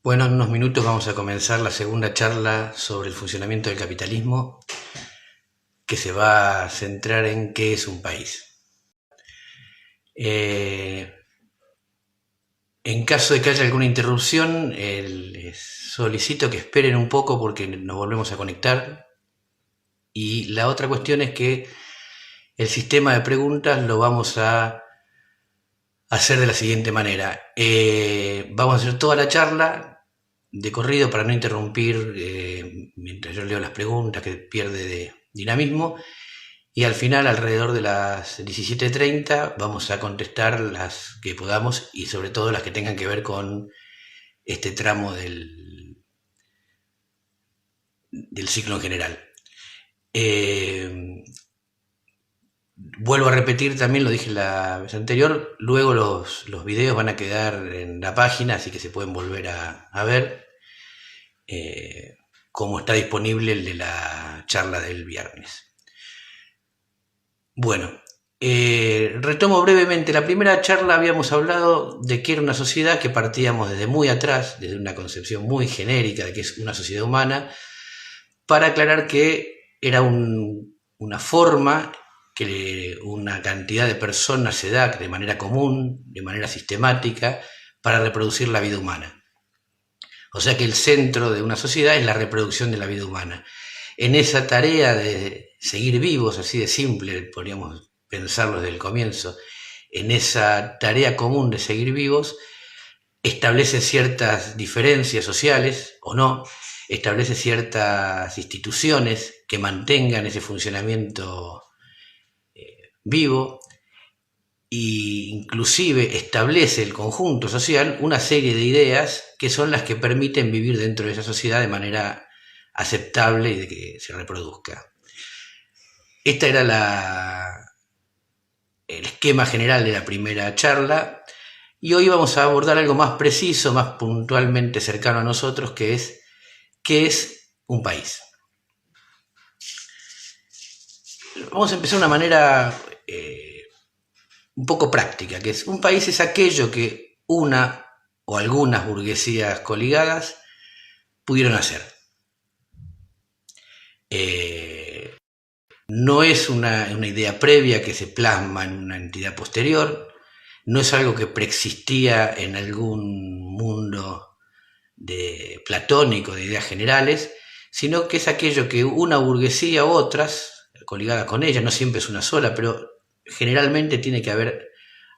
Bueno, en unos minutos vamos a comenzar la segunda charla sobre el funcionamiento del capitalismo, que se va a centrar en qué es un país. En caso de que haya alguna interrupción, les solicito que esperen un poco porque nos volvemos a conectar. Y la otra cuestión es que el sistema de preguntas lo vamos a hacer de la siguiente manera. Vamos a hacer toda la charla de corrido para no interrumpir mientras yo leo las preguntas, que pierde de dinamismo, y al final, alrededor de las 17:30, vamos a contestar las que podamos y sobre todo las que tengan que ver con este tramo del ciclo en general. Vuelvo a repetir, también lo dije la vez anterior, luego los videos van a quedar en la página, así que se pueden volver a ver, como está disponible el de la charla del viernes. Bueno, retomo brevemente. La primera charla habíamos hablado de que era una sociedad que partíamos desde muy atrás, desde una concepción muy genérica de que es una sociedad humana, para aclarar que era una forma que una cantidad de personas se da de manera común, de manera sistemática, para reproducir la vida humana. O sea que el centro de una sociedad es la reproducción de la vida humana. En esa tarea de seguir vivos, así de simple, podríamos pensarlo desde el comienzo, en esa tarea común de seguir vivos, establece ciertas diferencias sociales, o no, establece ciertas instituciones que mantengan ese funcionamiento vivo, e inclusive establece el conjunto social una serie de ideas que son las que permiten vivir dentro de esa sociedad de manera aceptable y de que se reproduzca. Esta era el esquema general de la primera charla, y hoy vamos a abordar algo más preciso, más puntualmente cercano a nosotros, que es ¿qué es un país? Vamos a empezar de una manera un poco práctica, que es: un país es aquello que una o algunas burguesías coligadas pudieron hacer. No es una idea previa que se plasma en una entidad posterior, no es algo que preexistía en algún mundo platónico de ideas generales, sino que es aquello que una burguesía u otras, coligadas con ella, no siempre es una sola, pero generalmente tiene que haber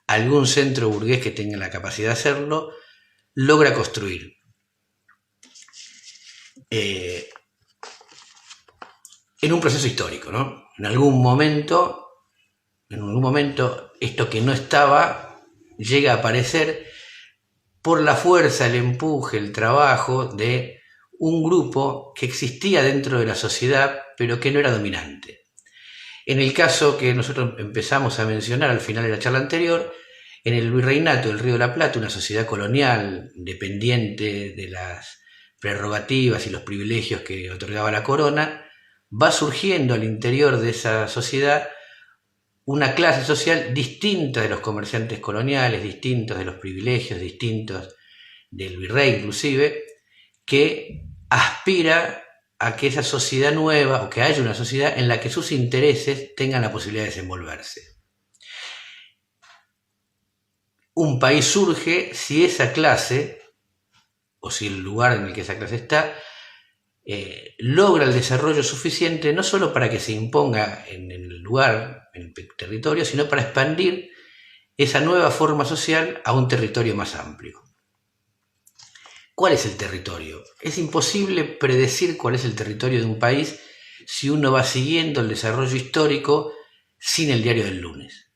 algún centro burgués que tenga la capacidad de hacerlo, logra construir. En un proceso histórico, ¿no? En algún momento, esto que no estaba llega a aparecer por la fuerza, el empuje, el trabajo de un grupo que existía dentro de la sociedad, pero que no era dominante. En el caso que nosotros empezamos a mencionar al final de la charla anterior, en el Virreinato del Río de la Plata, una sociedad colonial dependiente de las prerrogativas y los privilegios que otorgaba la corona, va surgiendo al interior de esa sociedad una clase social distinta de los comerciantes coloniales, distintos de los privilegios, distintos del virrey inclusive, que aspira a que esa sociedad nueva, o que haya una sociedad en la que sus intereses tengan la posibilidad de desenvolverse. Un país surge si esa clase, o si el lugar en el que esa clase está, logra el desarrollo suficiente no solo para que se imponga en el lugar, en el territorio, sino para expandir esa nueva forma social a un territorio más amplio. ¿Cuál es el territorio? Es imposible predecir cuál es el territorio de un país si uno va siguiendo el desarrollo histórico sin el diario del lunes.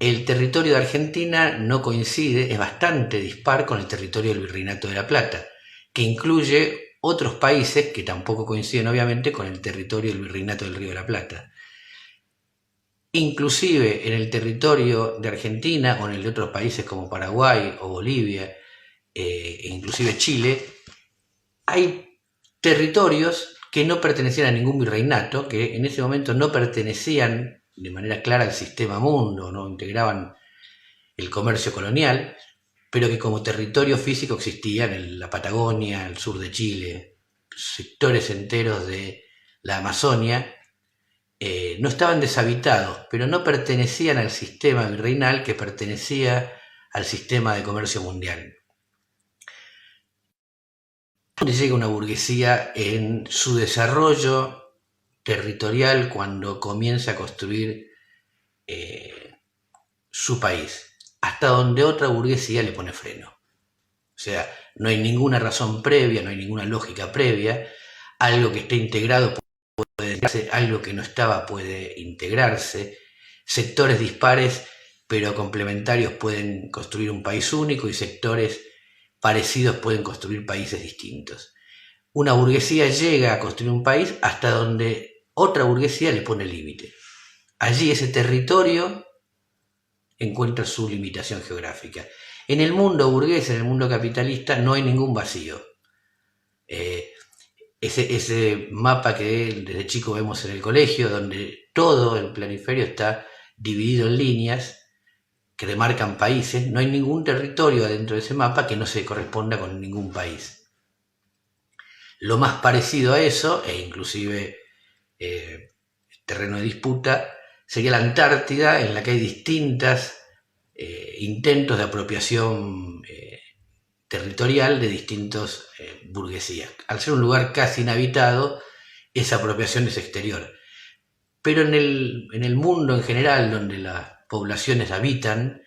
El territorio de Argentina no coincide, es bastante dispar con el territorio del Virreinato de la Plata, que incluye otros países que tampoco coinciden obviamente con el territorio del Virreinato del Río de la Plata. Inclusive en el territorio de Argentina o en el de otros países como Paraguay o Bolivia, e inclusive Chile, hay territorios que no pertenecían a ningún virreinato, que en ese momento no pertenecían de manera clara al sistema mundo, no integraban el comercio colonial, pero que como territorio físico existían en la Patagonia, el sur de Chile, sectores enteros de la Amazonia, no estaban deshabitados, pero no pertenecían al sistema virreinal que pertenecía al sistema de comercio mundial. ¿Dónde llega una burguesía en su desarrollo territorial cuando comienza a construir su país? Hasta donde otra burguesía le pone freno. O sea, no hay ninguna razón previa, no hay ninguna lógica previa. Algo que esté integrado puede integrarse, algo que no estaba puede integrarse. Sectores dispares pero complementarios pueden construir un país único y sectores parecidos pueden construir países distintos. Una burguesía llega a construir un país hasta donde otra burguesía le pone límite. Allí ese territorio encuentra su limitación geográfica. En el mundo burgués, en el mundo capitalista, no hay ningún vacío. Ese mapa que desde chico vemos en el colegio, donde todo el planiferio está dividido en líneas que demarcan países, no hay ningún territorio adentro de ese mapa que no se corresponda con ningún país. Lo más parecido a eso, e inclusive terreno de disputa, sería la Antártida, en la que hay distintos intentos de apropiación territorial de distintas burguesías. Al ser un lugar casi inhabitado, esa apropiación es exterior. Pero en el mundo en general, donde las poblaciones habitan,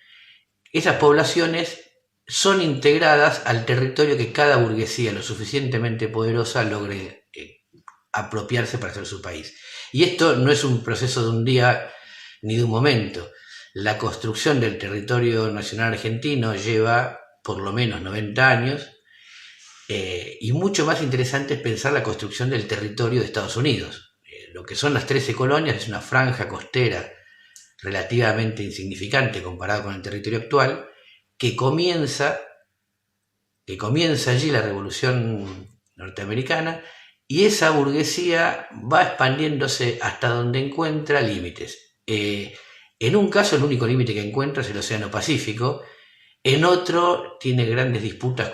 esas poblaciones son integradas al territorio que cada burguesía lo suficientemente poderosa logre apropiarse para hacer su país. Y esto no es un proceso de un día ni de un momento. La construcción del territorio nacional argentino lleva por lo menos 90 años, y mucho más interesante es pensar la construcción del territorio de Estados Unidos. Lo que son las 13 colonias es una franja costera relativamente insignificante comparado con el territorio actual, que comienza allí la Revolución Norteamericana, y esa burguesía va expandiéndose hasta donde encuentra límites. En un caso el único límite que encuentra es el Océano Pacífico, en otro tiene grandes disputas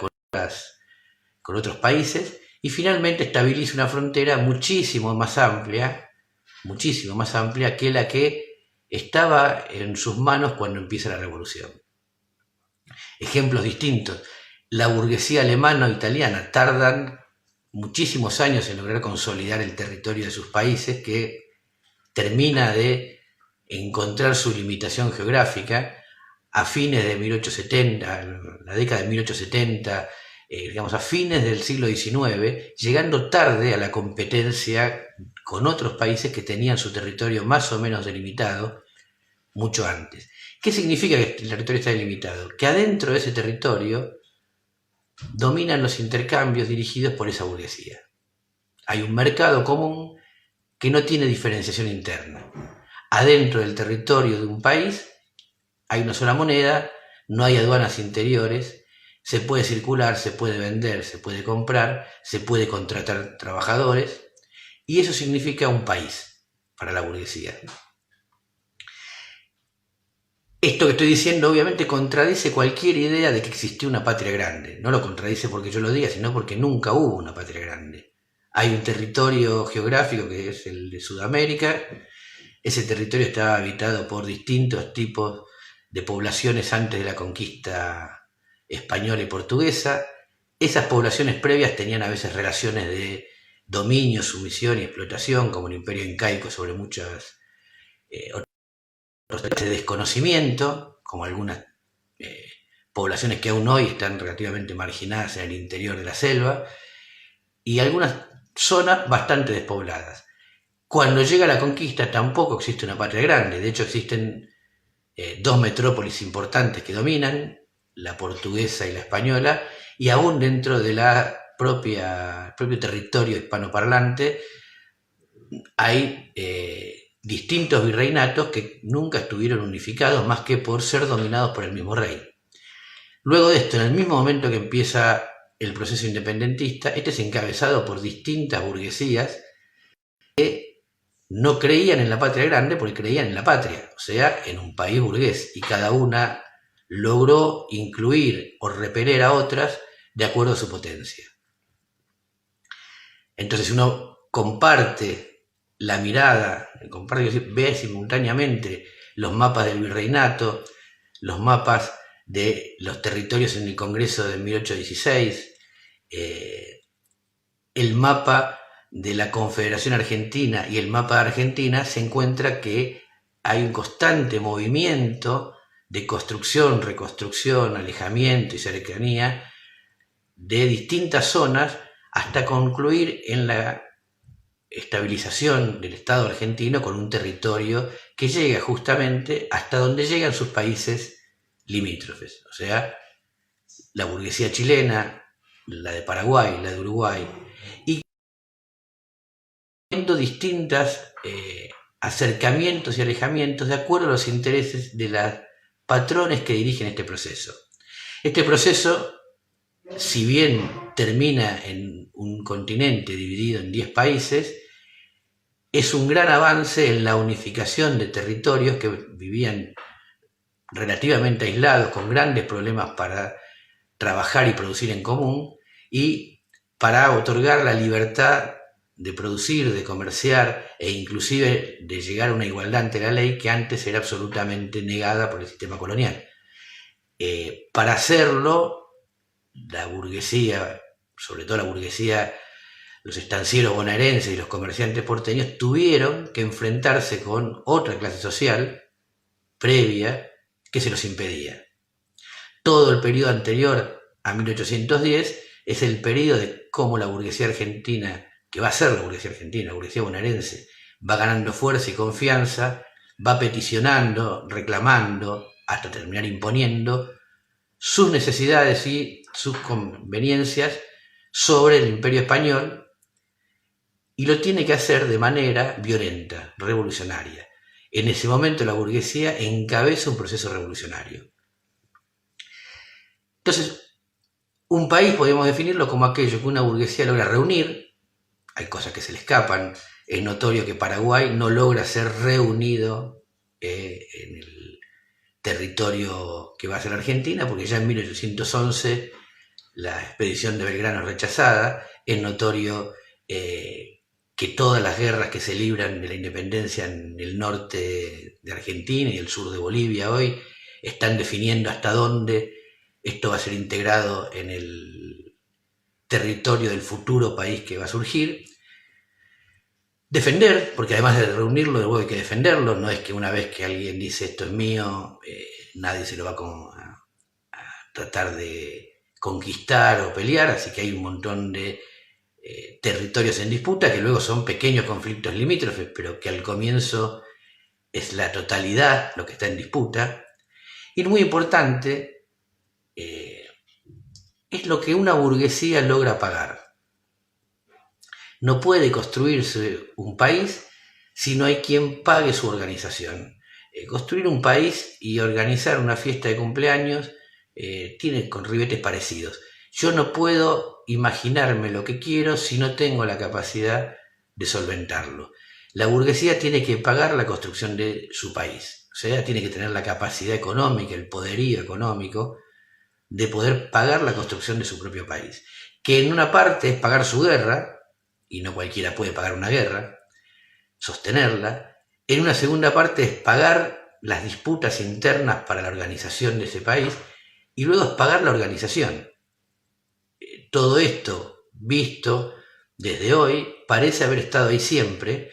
con otros países, y finalmente estabiliza una frontera muchísimo más amplia que la que estaba en sus manos cuando empieza la revolución. Ejemplos distintos. La burguesía alemana o italiana tardan muchísimos años en lograr consolidar el territorio de sus países, que termina de encontrar su limitación geográfica a fines de 1870, la década de 1870, digamos a fines del siglo XIX, llegando tarde a la competencia con otros países que tenían su territorio más o menos delimitado mucho antes. ¿Qué significa que el territorio está delimitado? Que adentro de ese territorio dominan los intercambios dirigidos por esa burguesía. Hay un mercado común que no tiene diferenciación interna. Adentro del territorio de un país hay una sola moneda, no hay aduanas interiores, se puede circular, se puede vender, se puede comprar, se puede contratar trabajadores, y eso significa un país para la burguesía. Esto que estoy diciendo obviamente contradice cualquier idea de que existió una patria grande. No lo contradice porque yo lo diga, sino porque nunca hubo una patria grande. Hay un territorio geográfico que es el de Sudamérica. Ese territorio estaba habitado por distintos tipos de poblaciones antes de la conquista española y portuguesa. Esas poblaciones previas tenían a veces relaciones de dominio, sumisión y explotación, como el imperio incaico sobre muchas de desconocimiento, como algunas poblaciones que aún hoy están relativamente marginadas en el interior de la selva, y algunas zonas bastante despobladas. Cuando llega la conquista tampoco existe una patria grande, de hecho existen dos metrópolis importantes que dominan, la portuguesa y la española, y aún dentro de el propio territorio hispanoparlante hay distintos virreinatos que nunca estuvieron unificados más que por ser dominados por el mismo rey. Luego de esto, en el mismo momento que empieza el proceso independentista, este es encabezado por distintas burguesías que no creían en la patria grande porque creían en la patria, o sea, en un país burgués, y cada una logró incluir o repeler a otras de acuerdo a su potencia. Entonces uno comparte la mirada, ve simultáneamente los mapas del virreinato, los mapas de los territorios en el Congreso de 1816, el mapa de la Confederación Argentina y el mapa de Argentina, se encuentra que hay un constante movimiento de construcción, reconstrucción, alejamiento y cercanía de distintas zonas hasta concluir en la estabilización del Estado argentino con un territorio que llega justamente hasta donde llegan sus países limítrofes, o sea, la burguesía chilena, la de Paraguay, la de Uruguay, y viendo distintos acercamientos y alejamientos de acuerdo a los intereses de los patrones que dirigen este proceso. Este proceso, si bien termina en un continente dividido en 10 países, es un gran avance en la unificación de territorios que vivían relativamente aislados, con grandes problemas para trabajar y producir en común, y para otorgar la libertad de producir, de comerciar e inclusive de llegar a una igualdad ante la ley que antes era absolutamente negada por el sistema colonial. Para hacerlo, la burguesía, sobre todo la burguesía, los estancieros bonaerenses y los comerciantes porteños, tuvieron que enfrentarse con otra clase social previa que se los impedía. Todo el periodo anterior a 1810 es el periodo de cómo la burguesía argentina, que va a ser la burguesía bonaerense, va ganando fuerza y confianza, va peticionando, reclamando, hasta terminar imponiendo sus necesidades y sus conveniencias sobre el Imperio Español, y lo tiene que hacer de manera violenta, revolucionaria. En ese momento la burguesía encabeza un proceso revolucionario. Entonces, un país podemos definirlo como aquello que una burguesía logra reunir. Hay cosas que se le escapan. Es notorio que Paraguay no logra ser reunido en el territorio que va a ser Argentina, porque ya en 1811 la expedición de Belgrano es rechazada. Es notorio que todas las guerras que se libran de la independencia en el norte de Argentina y el sur de Bolivia hoy están definiendo hasta dónde esto va a ser integrado en el territorio del futuro país que va a surgir. Defender, porque además de reunirlo, luego hay que defenderlo. No es que una vez que alguien dice esto es mío, nadie se lo va a tratar de conquistar o pelear, así que hay un montón de territorios en disputa que luego son pequeños conflictos limítrofes, pero que al comienzo es la totalidad lo que está en disputa. Y muy importante, es lo que una burguesía logra pagar. No puede construirse un país si no hay quien pague su organización. Construir un país y organizar una fiesta de cumpleaños tiene con ribetes parecidos. Yo no puedo imaginarme lo que quiero si no tengo la capacidad de solventarlo. La burguesía tiene que pagar la construcción de su país. O sea, tiene que tener la capacidad económica, el poderío económico de poder pagar la construcción de su propio país. Que en una parte es pagar su guerra, y no cualquiera puede pagar una guerra, sostenerla. En una segunda parte es pagar las disputas internas para la organización de ese país, y luego es pagar la organización. Todo esto, visto desde hoy, parece haber estado ahí siempre,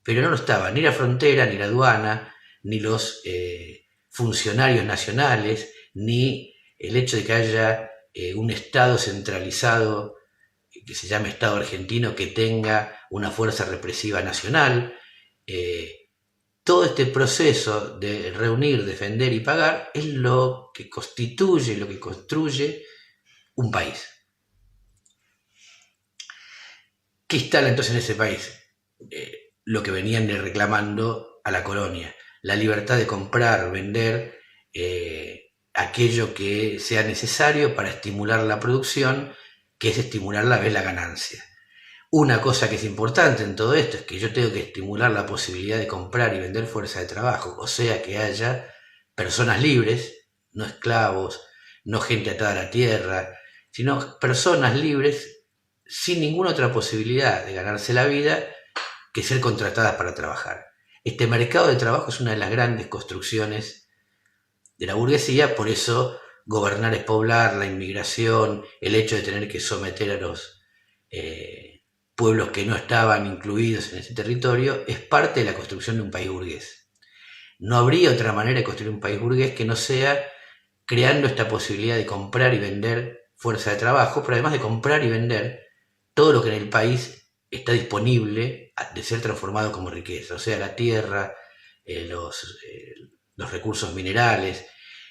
pero no lo estaba ni la frontera, ni la aduana, ni los funcionarios nacionales, ni el hecho de que haya un Estado centralizado que se llame Estado argentino, que tenga una fuerza represiva nacional. Todo este proceso de reunir, defender y pagar es lo que constituye, lo que construye un país. ¿Qué instala entonces en ese país? Lo que venían reclamando a la colonia, la libertad de comprar, vender, aquello que sea necesario para estimular la producción, que es estimular a la vez la ganancia. Una cosa que es importante en todo esto es que yo tengo que estimular la posibilidad de comprar y vender fuerza de trabajo, o sea, que haya personas libres, no esclavos, no gente atada a la tierra, sino personas libres sin ninguna otra posibilidad de ganarse la vida que ser contratadas para trabajar. Este mercado de trabajo es una de las grandes construcciones de la burguesía, por eso gobernar es poblar, la inmigración, el hecho de tener que someter a los pueblos que no estaban incluidos en ese territorio, es parte de la construcción de un país burgués. No habría otra manera de construir un país burgués que no sea creando esta posibilidad de comprar y vender fuerza de trabajo, pero además de comprar y vender todo lo que en el país está disponible de ser transformado como riqueza, o sea, la tierra, los recursos minerales.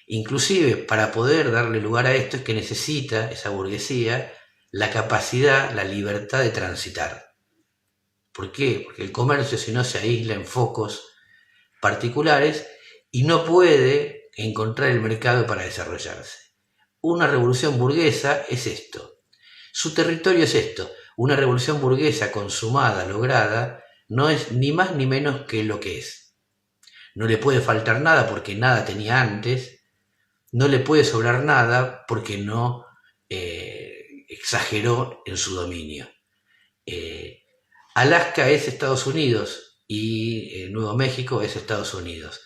Inclusive, para poder darle lugar a esto es que necesita esa burguesía la capacidad, la libertad de transitar. ¿Por qué? Porque el comercio, si no, se aísla en focos particulares y no puede encontrar el mercado para desarrollarse. Una revolución burguesa es esto. Su territorio es esto. Una revolución burguesa consumada, lograda, no es ni más ni menos que lo que es. No le puede faltar nada porque nada tenía antes, no le puede sobrar nada porque no exageró en su dominio. Alaska es Estados Unidos y Nuevo México es Estados Unidos.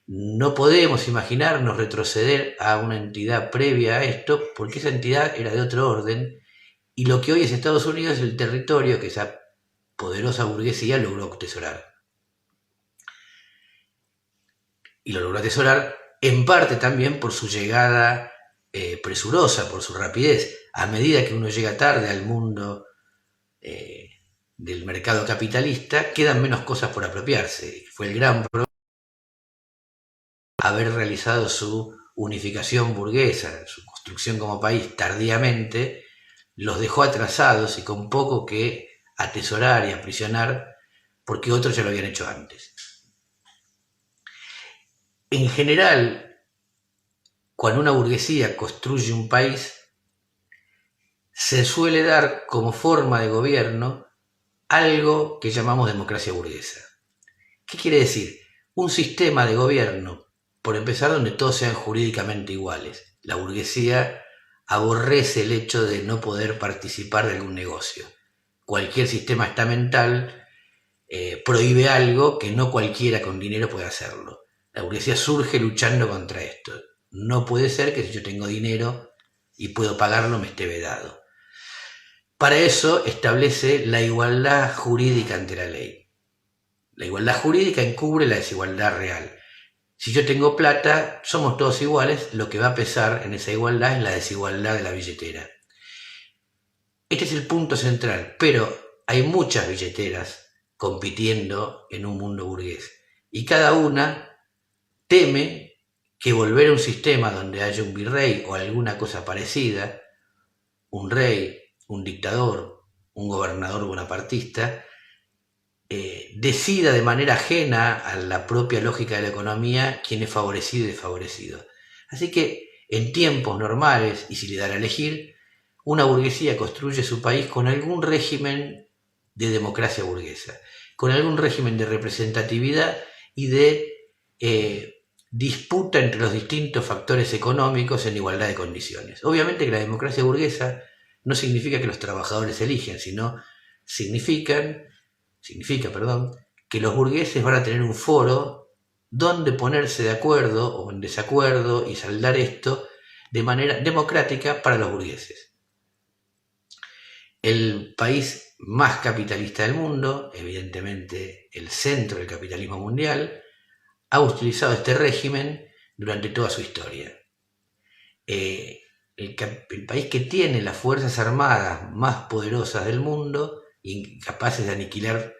No podemos imaginarnos retroceder a una entidad previa a esto porque esa entidad era de otro orden y lo que hoy es Estados Unidos es el territorio que esa poderosa burguesía logró atesorar. Y lo logró atesorar en parte también por su llegada presurosa, por su rapidez. A medida que uno llega tarde al mundo del mercado capitalista, quedan menos cosas por apropiarse. Fue el gran problema haber realizado su unificación burguesa, su construcción como país tardíamente, los dejó atrasados y con poco que atesorar y aprisionar porque otros ya lo habían hecho antes. En general, cuando una burguesía construye un país, se suele dar como forma de gobierno algo que llamamos democracia burguesa. ¿Qué quiere decir? Un sistema de gobierno, por empezar, donde todos sean jurídicamente iguales. La burguesía aborrece el hecho de no poder participar de algún negocio. Cualquier sistema estamental prohíbe algo que no cualquiera con dinero puede hacerlo. La burguesía surge luchando contra esto. No puede ser que si yo tengo dinero y puedo pagarlo me esté vedado. Para eso establece la igualdad jurídica ante la ley. La igualdad jurídica encubre la desigualdad real. Si yo tengo plata, somos todos iguales, lo que va a pesar en esa igualdad es la desigualdad de la billetera. Este es el punto central, pero hay muchas billeteras compitiendo en un mundo burgués y cada una teme que volver a un sistema donde haya un virrey o alguna cosa parecida, un rey, un dictador, un gobernador bonapartista, decida de manera ajena a la propia lógica de la economía quién es favorecido y desfavorecido. Así que en tiempos normales, y si le dan a elegir, una burguesía construye su país con algún régimen de democracia burguesa, con algún régimen de representatividad y de disputa entre los distintos factores económicos en igualdad de condiciones. Obviamente que la democracia burguesa no significa que los trabajadores eligen, sino significa que los burgueses van a tener un foro donde ponerse de acuerdo o en desacuerdo y saldar esto de manera democrática para los burgueses. El país más capitalista del mundo, evidentemente el centro del capitalismo mundial, ha utilizado este régimen durante toda su historia. El país que tiene las fuerzas armadas más poderosas del mundo, incapaces de aniquilar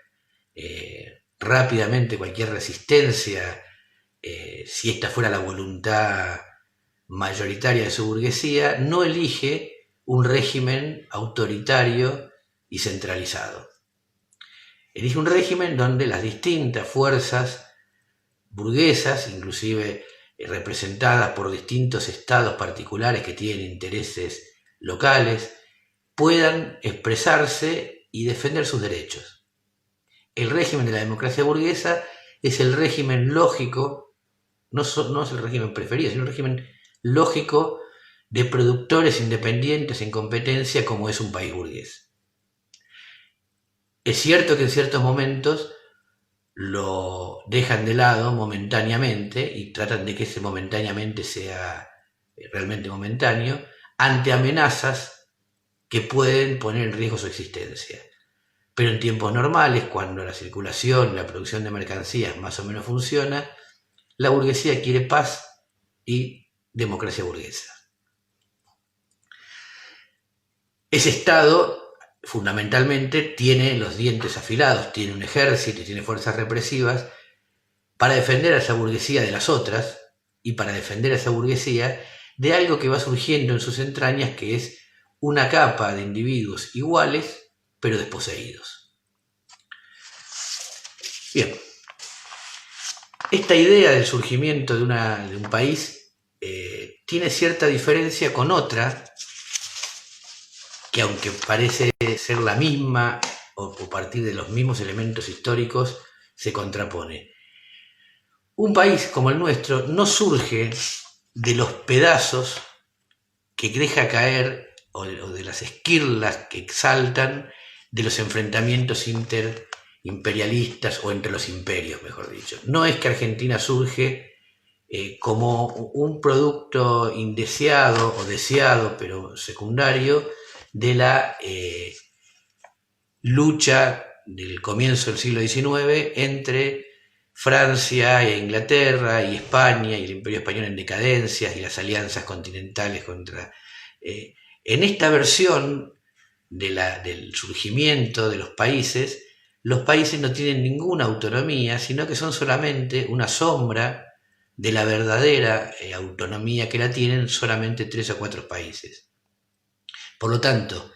rápidamente cualquier resistencia, si esta fuera la voluntad mayoritaria de su burguesía, no elige un régimen autoritario y centralizado. Elige un régimen donde las distintas fuerzas burguesas, inclusive representadas por distintos estados particulares que tienen intereses locales, puedan expresarse y defender sus derechos. El régimen de la democracia burguesa es el régimen lógico, no es el régimen preferido, sino el régimen lógico de productores independientes en competencia como es un país burgués. Es cierto que en ciertos momentos lo dejan de lado momentáneamente y tratan de que ese momentáneamente sea realmente momentáneo ante amenazas que pueden poner en riesgo su existencia. Pero en tiempos normales, cuando la circulación y la producción de mercancías más o menos funciona, la burguesía quiere paz y democracia burguesa. Ese Estado fundamentalmente tiene los dientes afilados, tiene un ejército y tiene fuerzas represivas para defender a esa burguesía de las otras y para defender a esa burguesía de algo que va surgiendo en sus entrañas, que es una capa de individuos iguales pero desposeídos. Bien, esta idea del surgimiento de un país tiene cierta diferencia con otra que, aunque parece ser la misma o partir de los mismos elementos históricos, se contrapone. Un país como el nuestro no surge de los pedazos que deja caer o de las esquirlas que exaltan de los enfrentamientos interimperialistas o entre los imperios, mejor dicho. No es que Argentina surge como un producto indeseado o deseado, pero secundario, de la lucha del comienzo del siglo XIX entre Francia e Inglaterra y España y el Imperio Español en decadencias y las alianzas continentales contra... en esta versión del surgimiento de los países no tienen ninguna autonomía, sino que son solamente una sombra de la verdadera autonomía que la tienen solamente 3 o 4 países. Por lo tanto,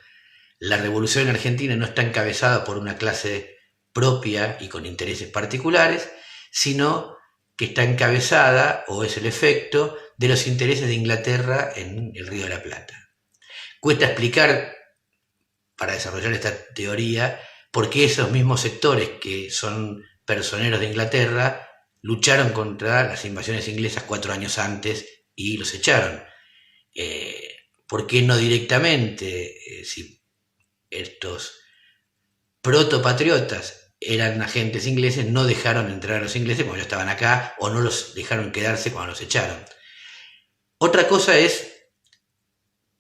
la revolución en Argentina no está encabezada por una clase propia y con intereses particulares, sino que está encabezada, o es el efecto, de los intereses de Inglaterra en el Río de la Plata. Cuesta explicar, para desarrollar esta teoría, por qué esos mismos sectores que son personeros de Inglaterra lucharon contra las invasiones inglesas 4 años antes y los echaron. ¿Por qué no directamente? Si estos protopatriotas eran agentes ingleses, no dejaron entrar a los ingleses cuando ya estaban acá, o no los dejaron quedarse cuando los echaron. Otra cosa es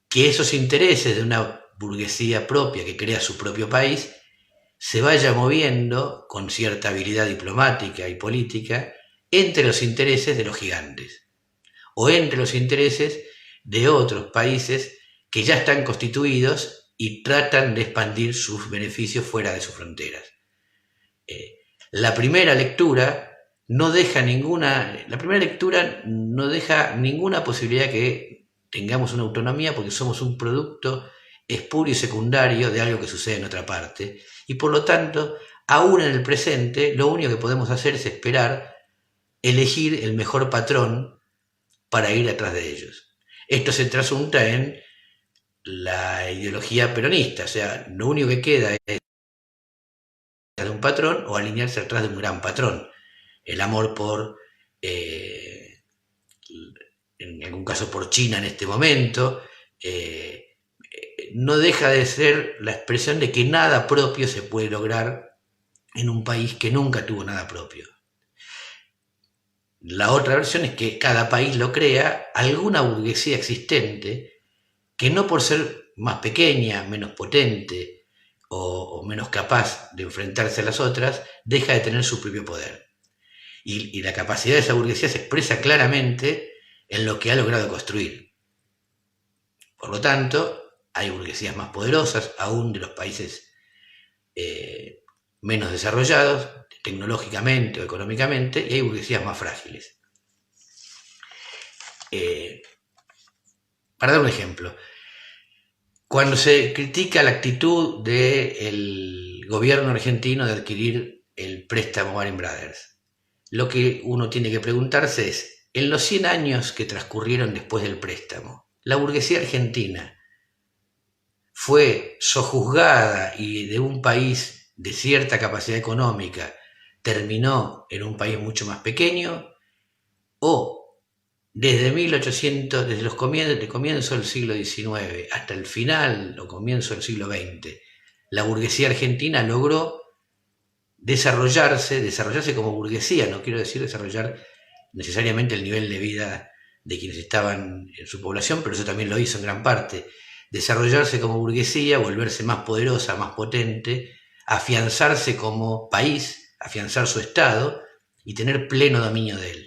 que esos intereses de una burguesía propia que crea su propio país se vaya moviendo con cierta habilidad diplomática y política entre los intereses de los gigantes o entre los intereses de otros países que ya están constituidos y tratan de expandir sus beneficios fuera de sus fronteras. La primera lectura no deja ninguna posibilidad que tengamos una autonomía, porque somos un producto espurio y secundario de algo que sucede en otra parte, y por lo tanto, aún en el presente, lo único que podemos hacer es esperar elegir el mejor patrón para ir atrás de ellos. Esto se trasunta en la ideología peronista, o sea, lo único que queda es de un patrón o alinearse atrás de un gran patrón. El amor por, en algún caso por China en este momento, no deja de ser la expresión de que nada propio se puede lograr en un país que nunca tuvo nada propio. La otra versión es que cada país lo crea alguna burguesía existente que, no por ser más pequeña, menos potente o menos capaz de enfrentarse a las otras, deja de tener su propio poder. Y la capacidad de esa burguesía se expresa claramente en lo que ha logrado construir. Por lo tanto, hay burguesías más poderosas, aún de los países menos desarrollados, tecnológicamente o económicamente, y hay burguesías más frágiles. Para dar un ejemplo, cuando se critica la actitud del gobierno argentino de adquirir el préstamo Lehman Brothers, lo que uno tiene que preguntarse es, en los 100 años que transcurrieron después del préstamo, la burguesía argentina fue sojuzgada y de un país de cierta capacidad económica terminó en un país mucho más pequeño, o desde 1800, desde los comienzo del siglo XIX hasta el final o comienzo del siglo XX, la burguesía argentina logró desarrollarse como burguesía, no quiero decir desarrollar necesariamente el nivel de vida de quienes estaban en su población, pero eso también lo hizo en gran parte, desarrollarse como burguesía, volverse más poderosa, más potente, afianzarse como país, afianzar su Estado y tener pleno dominio de él.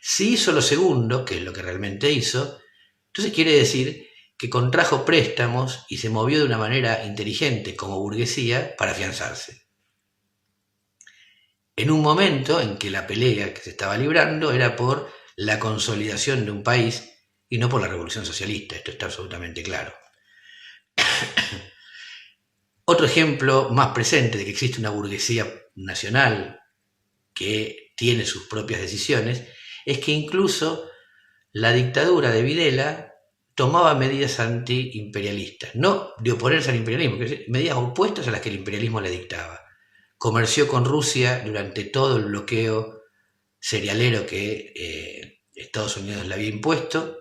Si hizo lo segundo, que es lo que realmente hizo, entonces quiere decir que contrajo préstamos y se movió de una manera inteligente como burguesía para afianzarse. En un momento en que la pelea que se estaba librando era por la consolidación de un país y no por la revolución socialista, esto está absolutamente claro. Otro ejemplo más presente de que existe una burguesía nacional que tiene sus propias decisiones es que incluso la dictadura de Videla tomaba medidas antiimperialistas, no de oponerse al imperialismo, medidas opuestas a las que el imperialismo le dictaba. Comerció con Rusia durante todo el bloqueo cerealero que Estados Unidos le había impuesto,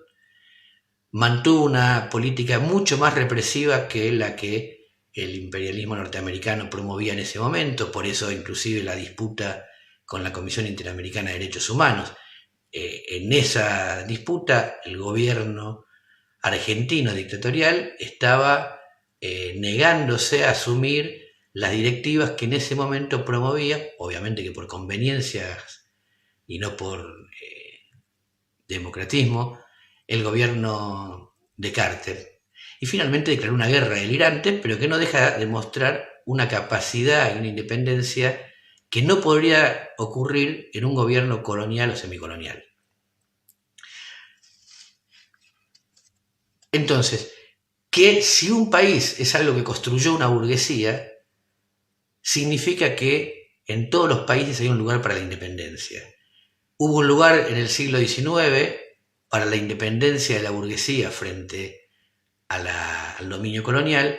mantuvo una política mucho más represiva que la que el imperialismo norteamericano promovía en ese momento, por eso inclusive la disputa con la Comisión Interamericana de Derechos Humanos. En esa disputa el gobierno argentino dictatorial estaba negándose a asumir las directivas que en ese momento promovía, obviamente que por conveniencias y no por democratismo, el gobierno de Carter. Y finalmente declaró una guerra delirante, pero que no deja de mostrar una capacidad y una independencia que no podría ocurrir en un gobierno colonial o semicolonial. Entonces, que si un país es algo que construyó una burguesía, significa que en todos los países hay un lugar para la independencia. Hubo un lugar en el siglo XIX para la independencia de la burguesía frente al dominio colonial,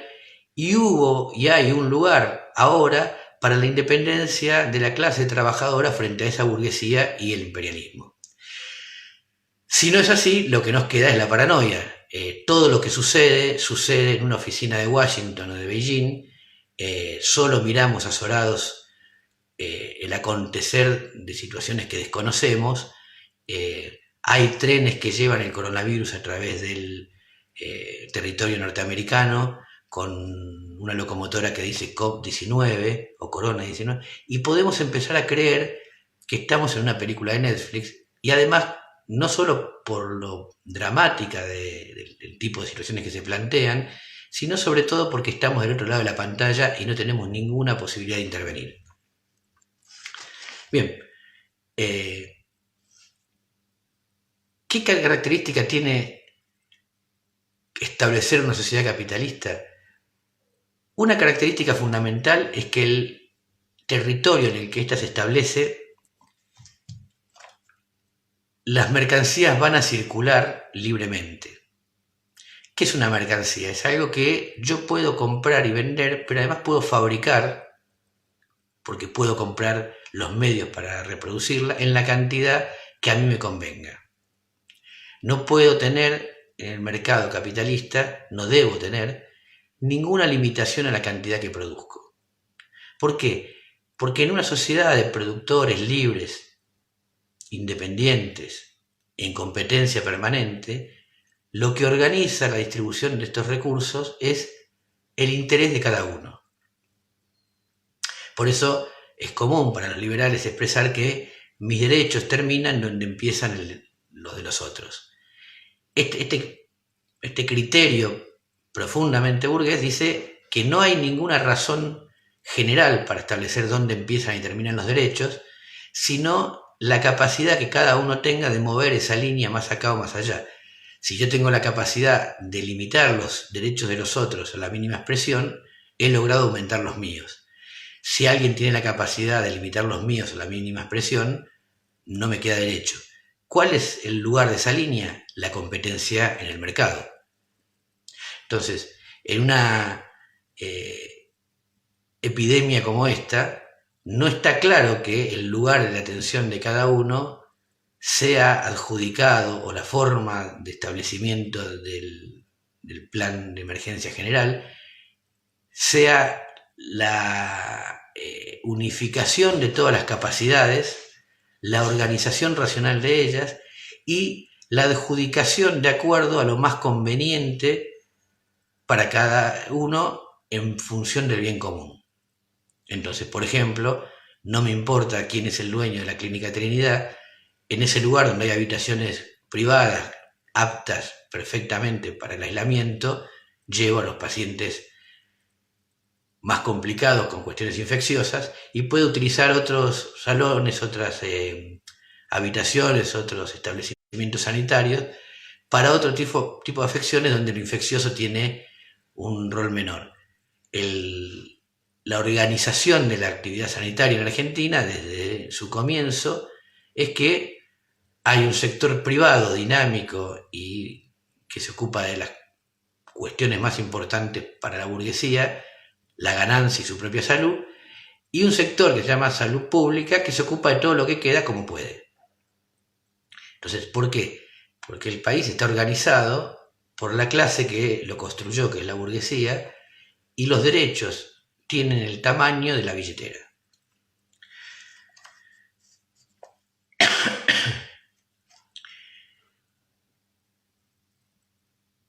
y hubo y hay un lugar ahora para la independencia de la clase trabajadora frente a esa burguesía y el imperialismo. Si no es así, lo que nos queda es la paranoia. Todo lo que sucede en una oficina de Washington o de Beijing. Solo miramos azorados el acontecer de situaciones que desconocemos. Hay trenes que llevan el coronavirus a través del territorio norteamericano con una locomotora que dice COP19 o Corona 19, y podemos empezar a creer que estamos en una película de Netflix, y además no solo por lo dramática del tipo de situaciones que se plantean, sino sobre todo porque estamos del otro lado de la pantalla y no tenemos ninguna posibilidad de intervenir. Bien, ¿qué característica tiene establecer una sociedad capitalista? Una característica fundamental es que el territorio en el que ésta se establece, las mercancías van a circular libremente. ¿Qué es una mercancía? Es algo que yo puedo comprar y vender, pero además puedo fabricar, porque puedo comprar los medios para reproducirla en la cantidad que a mí me convenga. No puedo tener en el mercado capitalista, no debo tener ninguna limitación a la cantidad que produzco. ¿Por qué? Porque en una sociedad de productores libres, independientes, en competencia permanente, lo que organiza la distribución de estos recursos es el interés de cada uno. Por eso es común para los liberales expresar que mis derechos terminan donde empiezan los de los otros. Este criterio profundamente burgués dice que no hay ninguna razón general para establecer dónde empiezan y terminan los derechos, sino la capacidad que cada uno tenga de mover esa línea más acá o más allá. Si yo tengo la capacidad de limitar los derechos de los otros a la mínima expresión, he logrado aumentar los míos. Si alguien tiene la capacidad de limitar los míos a la mínima expresión, no me queda derecho. ¿Cuál es el lugar de esa línea? La competencia en el mercado. Entonces, en una epidemia como esta, no está claro que el lugar de la atención de cada uno sea adjudicado, o la forma de establecimiento del plan de emergencia general, sea la unificación de todas las capacidades, la organización racional de ellas y la adjudicación de acuerdo a lo más conveniente para cada uno en función del bien común. Entonces, por ejemplo, no me importa quién es el dueño de la Clínica Trinidad, en ese lugar donde hay habitaciones privadas aptas perfectamente para el aislamiento, llevo a los pacientes más complicados con cuestiones infecciosas y puedo utilizar otros salones, otras habitaciones, otros establecimientos sanitarios para otro tipo de afecciones donde lo infeccioso tiene un rol menor. La organización de la actividad sanitaria en Argentina desde su comienzo es que hay un sector privado dinámico y que se ocupa de las cuestiones más importantes para la burguesía, la ganancia y su propia salud, y un sector que se llama salud pública que se ocupa de todo lo que queda como puede. Entonces, ¿por qué? Porque el país está organizado por la clase que lo construyó, que es la burguesía, y los derechos tienen el tamaño de la billetera.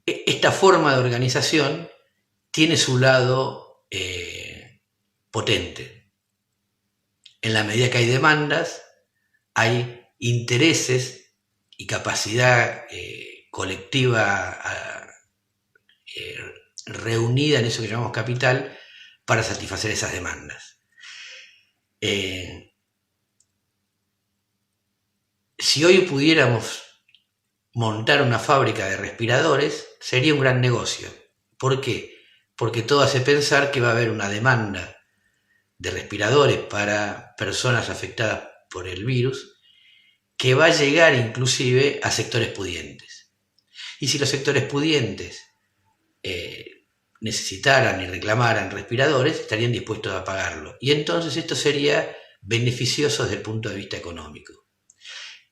Esta forma de organización tiene su lado potente. En la medida que hay demandas, hay intereses y capacidad colectiva reunida en eso que llamamos capital para satisfacer esas demandas. Si hoy pudiéramos montar una fábrica de respiradores, sería un gran negocio. ¿Por qué? Porque todo hace pensar que va a haber una demanda de respiradores para personas afectadas por el virus que va a llegar inclusive a sectores pudientes. Y si los sectores pudientes necesitaran y reclamaran respiradores, estarían dispuestos a pagarlo. Y entonces esto sería beneficioso desde el punto de vista económico.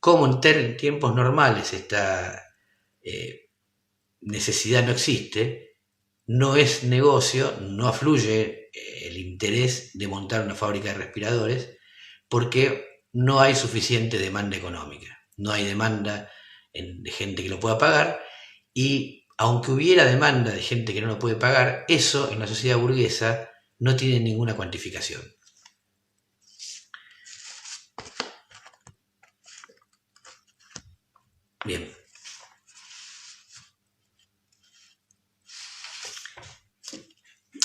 Como en tiempos normales esta necesidad no existe, no es negocio, no afluye el interés de montar una fábrica de respiradores porque no hay suficiente demanda económica, no hay demanda de gente que lo pueda pagar, y aunque hubiera demanda de gente que no lo puede pagar, eso en la sociedad burguesa no tiene ninguna cuantificación. Bien.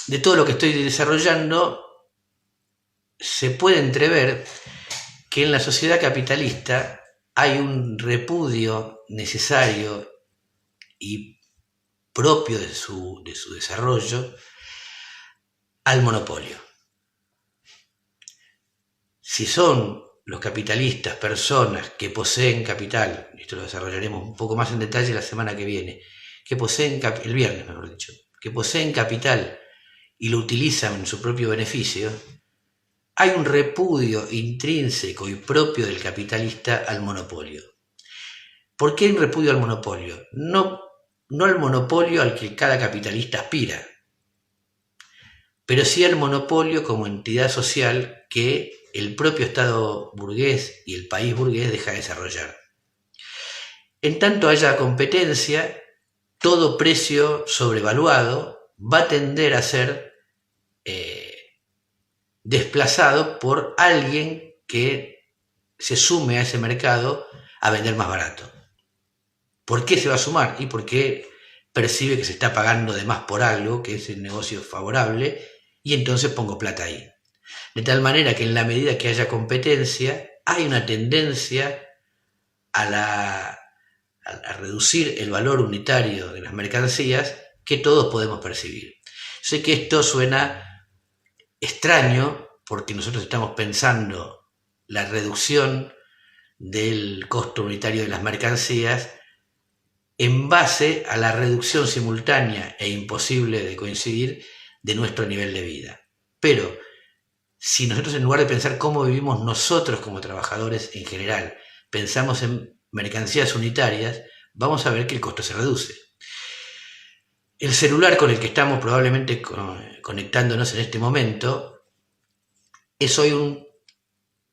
De todo lo que estoy desarrollando, se puede entrever que en la sociedad capitalista hay un repudio necesario y propio de su desarrollo al monopolio. Si son los capitalistas personas que poseen capital, esto lo desarrollaremos un poco más en detalle la semana que viene, que poseen el viernes, mejor dicho, que poseen capital y lo utilizan en su propio beneficio, hay un repudio intrínseco y propio del capitalista al monopolio. ¿Por qué hay un repudio al monopolio? No al monopolio al que cada capitalista aspira, pero sí al monopolio como entidad social que el propio Estado burgués y el país burgués deja de desarrollar. En tanto haya competencia, todo precio sobrevaluado va a tender a ser desplazado por alguien que se sume a ese mercado a vender más barato. ¿Por qué se va a sumar? Y porque percibe que se está pagando de más por algo, que es el negocio favorable, y entonces pongo plata ahí. De tal manera que en la medida que haya competencia, hay una tendencia a reducir el valor unitario de las mercancías que todos podemos percibir. Sé que esto suena extraño porque nosotros estamos pensando la reducción del costo unitario de las mercancías en base a la reducción simultánea e imposible de coincidir de nuestro nivel de vida. Pero si nosotros, en lugar de pensar cómo vivimos nosotros como trabajadores en general, pensamos en mercancías unitarias, vamos a ver que el costo se reduce. El celular con el que estamos probablemente conectándonos en este momento es hoy un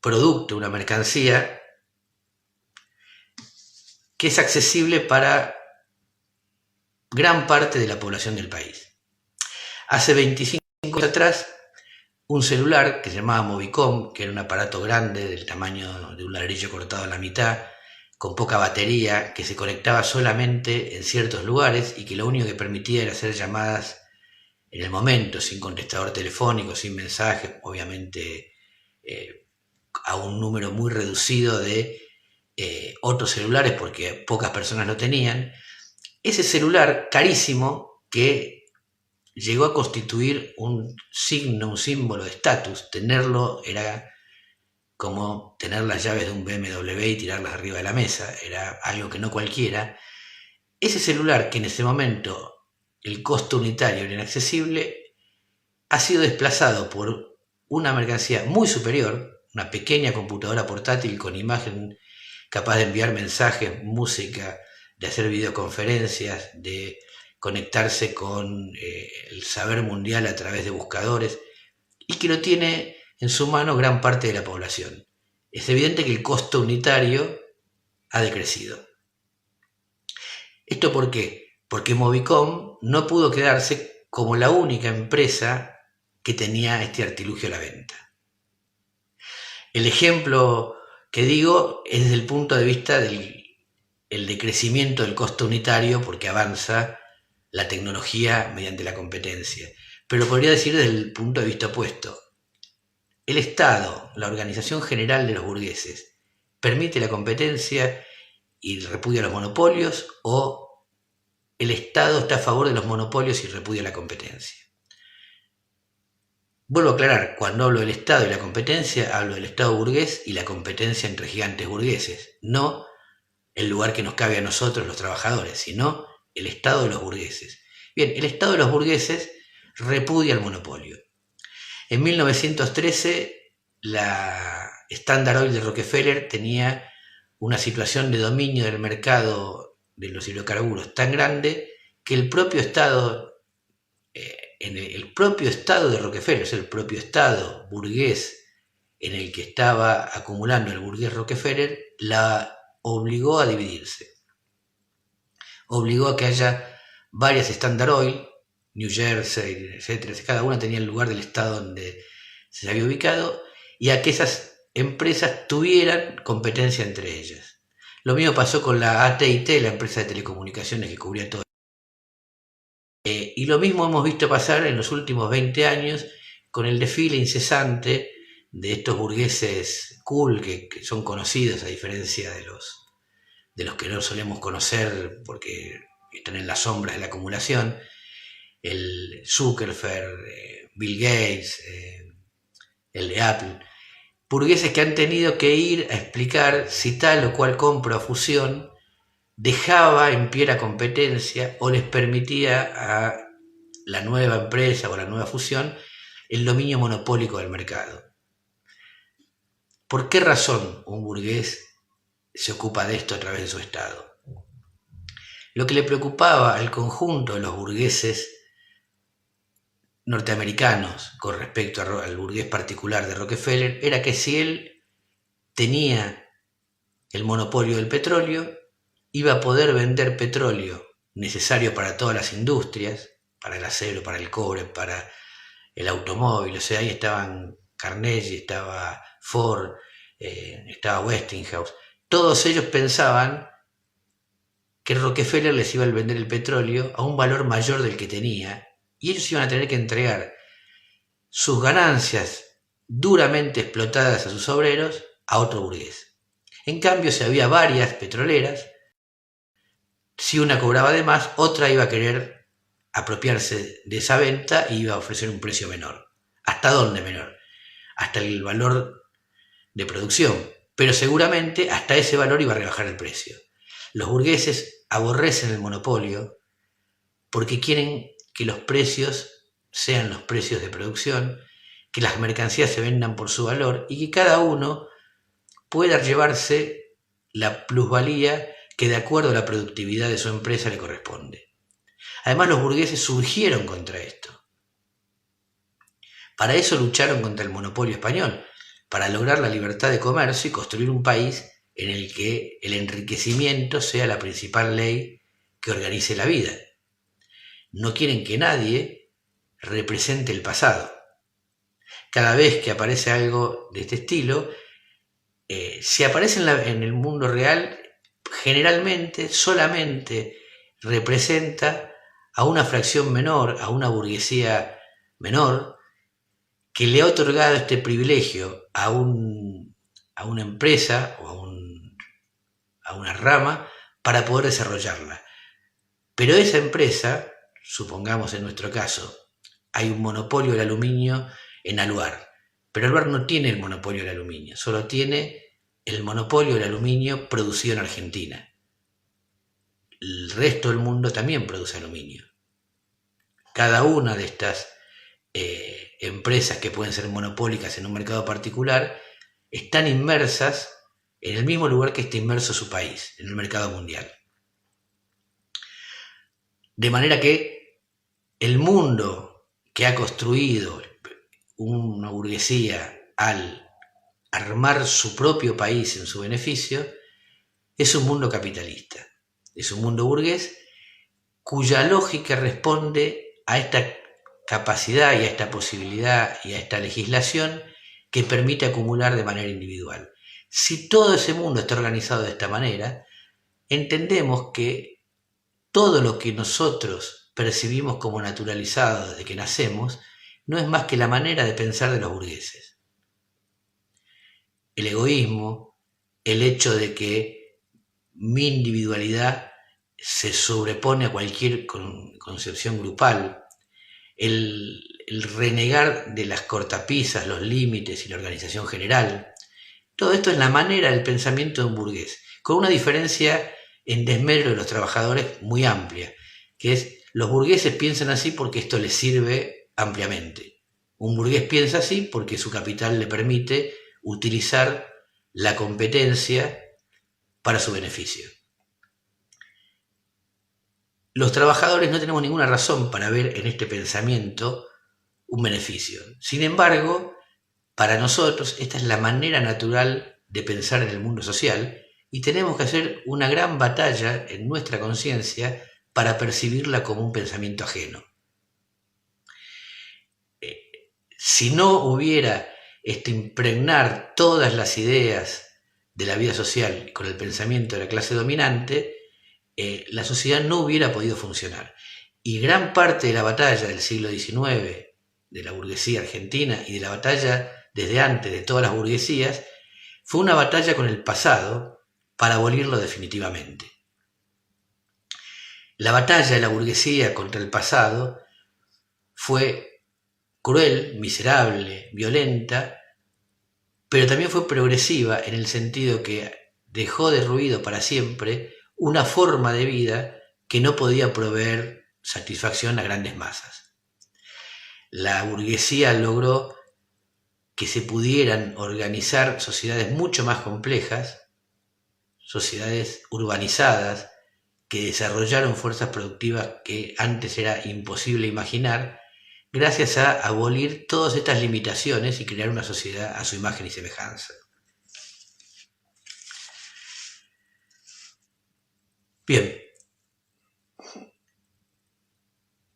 producto, una mercancía que es accesible para gran parte de la población del país. Hace 25 años atrás, un celular que se llamaba Movicom, que era un aparato grande del tamaño de un ladrillo cortado a la mitad, con poca batería, que se conectaba solamente en ciertos lugares y que lo único que permitía era hacer llamadas en el momento, sin contestador telefónico, sin mensajes, obviamente a un número muy reducido de otros celulares porque pocas personas lo tenían. Ese celular carísimo que llegó a constituir un signo, un símbolo de estatus. Tenerlo era como tener las llaves de un BMW y tirarlas arriba de la mesa, era algo que no cualquiera. Ese celular, que en ese momento el costo unitario era inaccesible, ha sido desplazado por una mercancía muy superior, una pequeña computadora portátil con imagen capaz de enviar mensajes, música, de hacer videoconferencias, de conectarse con el saber mundial a través de buscadores, y que lo tiene en su mano gran parte de la población. Es evidente que el costo unitario ha decrecido. ¿Esto por qué? Porque Movicom no pudo quedarse como la única empresa que tenía este artilugio a la venta. El ejemplo que digo es desde el punto de vista del decrecimiento del costo unitario, porque avanza la tecnología mediante la competencia. Pero podría decir desde el punto de vista opuesto. El Estado, la organización general de los burgueses, ¿permite la competencia y repudia los monopolios, o el Estado está a favor de los monopolios y repudia la competencia? Vuelvo a aclarar, cuando hablo del Estado y la competencia, hablo del Estado burgués y la competencia entre gigantes burgueses, no el lugar que nos cabe a nosotros los trabajadores, sino el Estado de los burgueses. Bien, el Estado de los burgueses repudia el monopolio. En 1913, la Standard Oil de Rockefeller tenía una situación de dominio del mercado de los hidrocarburos tan grande que el propio Estado, el propio Estado de Rockefeller, es el propio Estado burgués en el que estaba acumulando el burgués Rockefeller, la obligó a dividirse. Obligó a que haya varias Standard Oil, New Jersey, etcétera, cada una tenía el lugar del estado donde se había ubicado, y a que esas empresas tuvieran competencia entre ellas. Lo mismo pasó con la AT&T, la empresa de telecomunicaciones que cubría todo. Y lo mismo hemos visto pasar en los últimos 20 años con el desfile incesante de estos burgueses cool que son conocidos a diferencia de los que no solemos conocer porque están en las sombras de la acumulación. El Zuckerberg, Bill Gates, el de Apple, burgueses que han tenido que ir a explicar si tal o cual compra o fusión dejaba en pie la competencia o les permitía a la nueva empresa o la nueva fusión el dominio monopólico del mercado. ¿Por qué razón un burgués se ocupa de esto a través de su Estado? Lo que le preocupaba al conjunto de los burgueses norteamericanos con respecto al burgués particular de Rockefeller era que si él tenía el monopolio del petróleo, iba a poder vender petróleo necesario para todas las industrias, para el acero, para el cobre, para el automóvil. O sea, ahí estaban Carnegie, estaba Ford, estaba Westinghouse. Todos ellos pensaban que Rockefeller les iba a vender el petróleo a un valor mayor del que tenía, y ellos iban a tener que entregar sus ganancias duramente explotadas a sus obreros a otro burgués. En cambio, si había varias petroleras, si una cobraba de más, otra iba a querer apropiarse de esa venta y iba a ofrecer un precio menor. ¿Hasta dónde menor? Hasta el valor de producción, pero seguramente hasta ese valor iba a rebajar el precio. Los burgueses aborrecen el monopolio porque quieren que los precios sean los precios de producción, que las mercancías se vendan por su valor y que cada uno pueda llevarse la plusvalía que de acuerdo a la productividad de su empresa le corresponde. Además, los burgueses surgieron contra esto. Para eso lucharon contra el monopolio español, para lograr la libertad de comercio y construir un país en el que el enriquecimiento sea la principal ley que organice la vida. No quieren que nadie represente el pasado. Cada vez que aparece algo de este estilo, si aparece en el mundo real, generalmente solamente representa a una fracción menor, a una burguesía menor, que le ha otorgado este privilegio a una empresa o a una rama para poder desarrollarla. Pero esa empresa, supongamos en nuestro caso, hay un monopolio del aluminio en Aluar, pero Aluar no tiene el monopolio del aluminio, solo tiene el monopolio del aluminio producido en Argentina. El resto del mundo también produce aluminio. Cada una de estas empresas que pueden ser monopólicas en un mercado particular están inmersas en el mismo lugar que está inmerso su país, en el mercado mundial. De manera que el mundo que ha construido una burguesía al armar su propio país en su beneficio es un mundo capitalista, es un mundo burgués cuya lógica responde a esta capacidad y a esta posibilidad y a esta legislación que permite acumular de manera individual. Si todo ese mundo está organizado de esta manera, entendemos que todo lo que nosotros percibimos como naturalizado desde que nacemos no es más que la manera de pensar de los burgueses. El egoísmo, el hecho de que mi individualidad se sobrepone a cualquier concepción grupal, el renegar de las cortapisas, los límites y la organización general. Todo esto es la manera del pensamiento de un burgués, con una diferencia en desmedro de los trabajadores muy amplia, que es los burgueses piensan así porque esto les sirve ampliamente. Un burgués piensa así porque su capital le permite utilizar la competencia para su beneficio. Los trabajadores no tenemos ninguna razón para ver en este pensamiento un beneficio. Sin embargo, para nosotros esta es la manera natural de pensar en el mundo social y tenemos que hacer una gran batalla en nuestra conciencia para percibirla como un pensamiento ajeno. Si no hubiera impregnar todas las ideas de la vida social con el pensamiento de la clase dominante, la sociedad no hubiera podido funcionar. Y gran parte de la batalla del siglo XIX, de la burguesía argentina y de la batalla desde antes de todas las burguesías, fue una batalla con el pasado para abolirlo definitivamente. La batalla de la burguesía contra el pasado fue cruel, miserable, violenta, pero también fue progresiva en el sentido que dejó derruido para siempre una forma de vida que no podía proveer satisfacción a grandes masas. La burguesía logró que se pudieran organizar sociedades mucho más complejas, sociedades urbanizadas, que desarrollaron fuerzas productivas que antes era imposible imaginar, gracias a abolir todas estas limitaciones y crear una sociedad a su imagen y semejanza. Bien,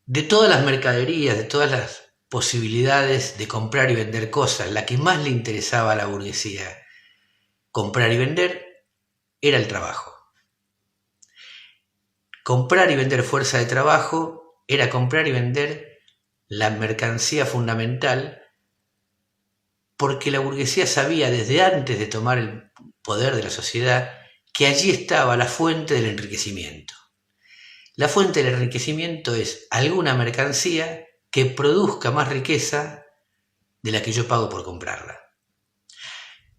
de todas las mercaderías, de todas las posibilidades de comprar y vender cosas, la que más le interesaba a la burguesía comprar y vender era el trabajo. Comprar y vender fuerza de trabajo era comprar y vender la mercancía fundamental, porque la burguesía sabía desde antes de tomar el poder de la sociedad que allí estaba la fuente del enriquecimiento. La fuente del enriquecimiento es alguna mercancía que produzca más riqueza de la que yo pago por comprarla.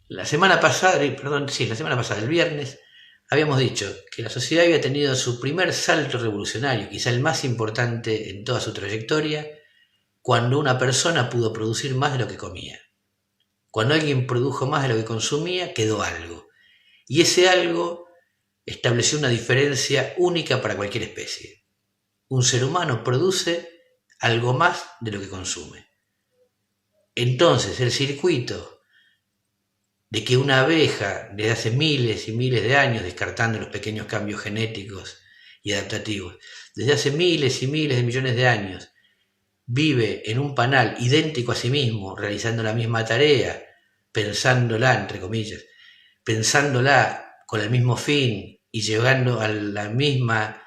La semana pasada, el viernes, habíamos dicho que la sociedad había tenido su primer salto revolucionario, quizá el más importante en toda su trayectoria, cuando una persona pudo producir más de lo que comía. Cuando alguien produjo más de lo que consumía, quedó algo. Y ese algo estableció una diferencia única para cualquier especie. Un ser humano produce algo más de lo que consume. Entonces, el circuito de que una abeja, desde hace miles y miles de años, descartando los pequeños cambios genéticos y adaptativos, desde hace miles y miles de millones de años, vive en un panal idéntico a sí mismo, realizando la misma tarea, pensándola, entre comillas, pensándola con el mismo fin y llegando a la misma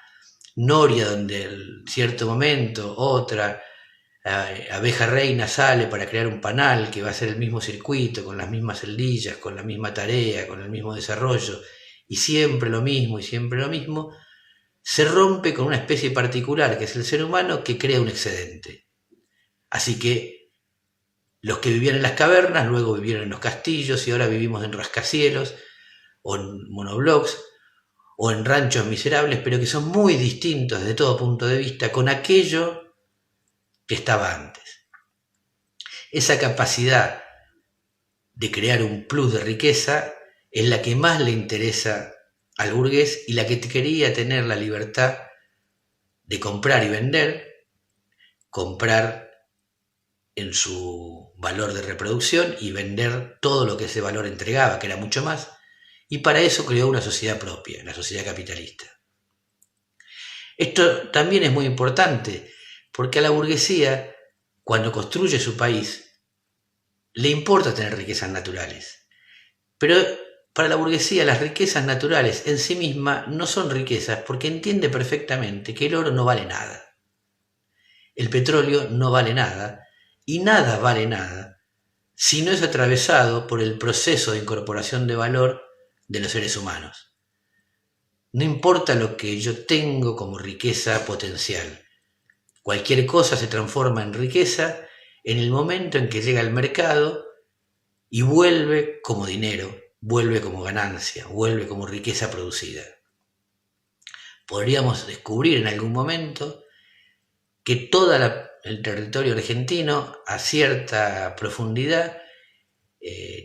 noria donde en cierto momento otra abeja reina sale para crear un panal que va a ser el mismo circuito, con las mismas celdillas, con la misma tarea, con el mismo desarrollo, y siempre lo mismo, se rompe con una especie particular, que es el ser humano, que crea un excedente. Así que los que vivían en las cavernas, luego vivieron en los castillos, y ahora vivimos en rascacielos, o en monoblocks, o en ranchos miserables, pero que son muy distintos desde todo punto de vista con aquello que estaba antes. Esa capacidad de crear un plus de riqueza es la que más le interesa al burgués y la que quería tener la libertad de comprar y vender, comprar en su valor de reproducción y vender todo lo que ese valor entregaba, que era mucho más, y para eso creó una sociedad propia, la sociedad capitalista. Esto también es muy importante, porque a la burguesía, cuando construye su país, le importa tener riquezas naturales. Pero para la burguesía las riquezas naturales en sí mismas no son riquezas porque entiende perfectamente que el oro no vale nada. El petróleo no vale nada y nada vale nada si no es atravesado por el proceso de incorporación de valor de los seres humanos. No importa lo que yo tengo como riqueza potencial. Cualquier cosa se transforma en riqueza en el momento en que llega al mercado y vuelve como dinero, vuelve como ganancia, vuelve como riqueza producida. Podríamos descubrir en algún momento que todo el territorio argentino, a cierta profundidad,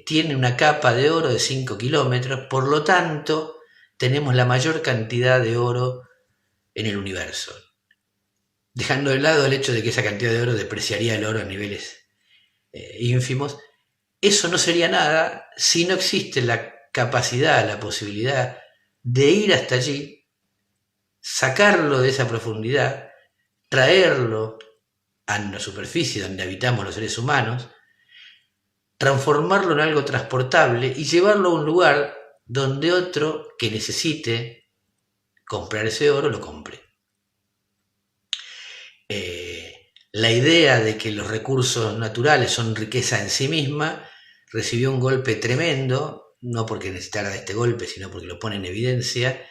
tiene una capa de oro de 5 kilómetros, por lo tanto, tenemos la mayor cantidad de oro en el universo. Dejando de lado el hecho de que esa cantidad de oro depreciaría el oro a niveles ínfimos, eso no sería nada si no existe la capacidad, la posibilidad de ir hasta allí, sacarlo de esa profundidad, traerlo a la superficie donde habitamos los seres humanos, transformarlo en algo transportable y llevarlo a un lugar donde otro que necesite comprar ese oro lo compre. La idea de que los recursos naturales son riqueza en sí misma recibió un golpe tremendo, no porque necesitara de este golpe, sino porque lo pone en evidencia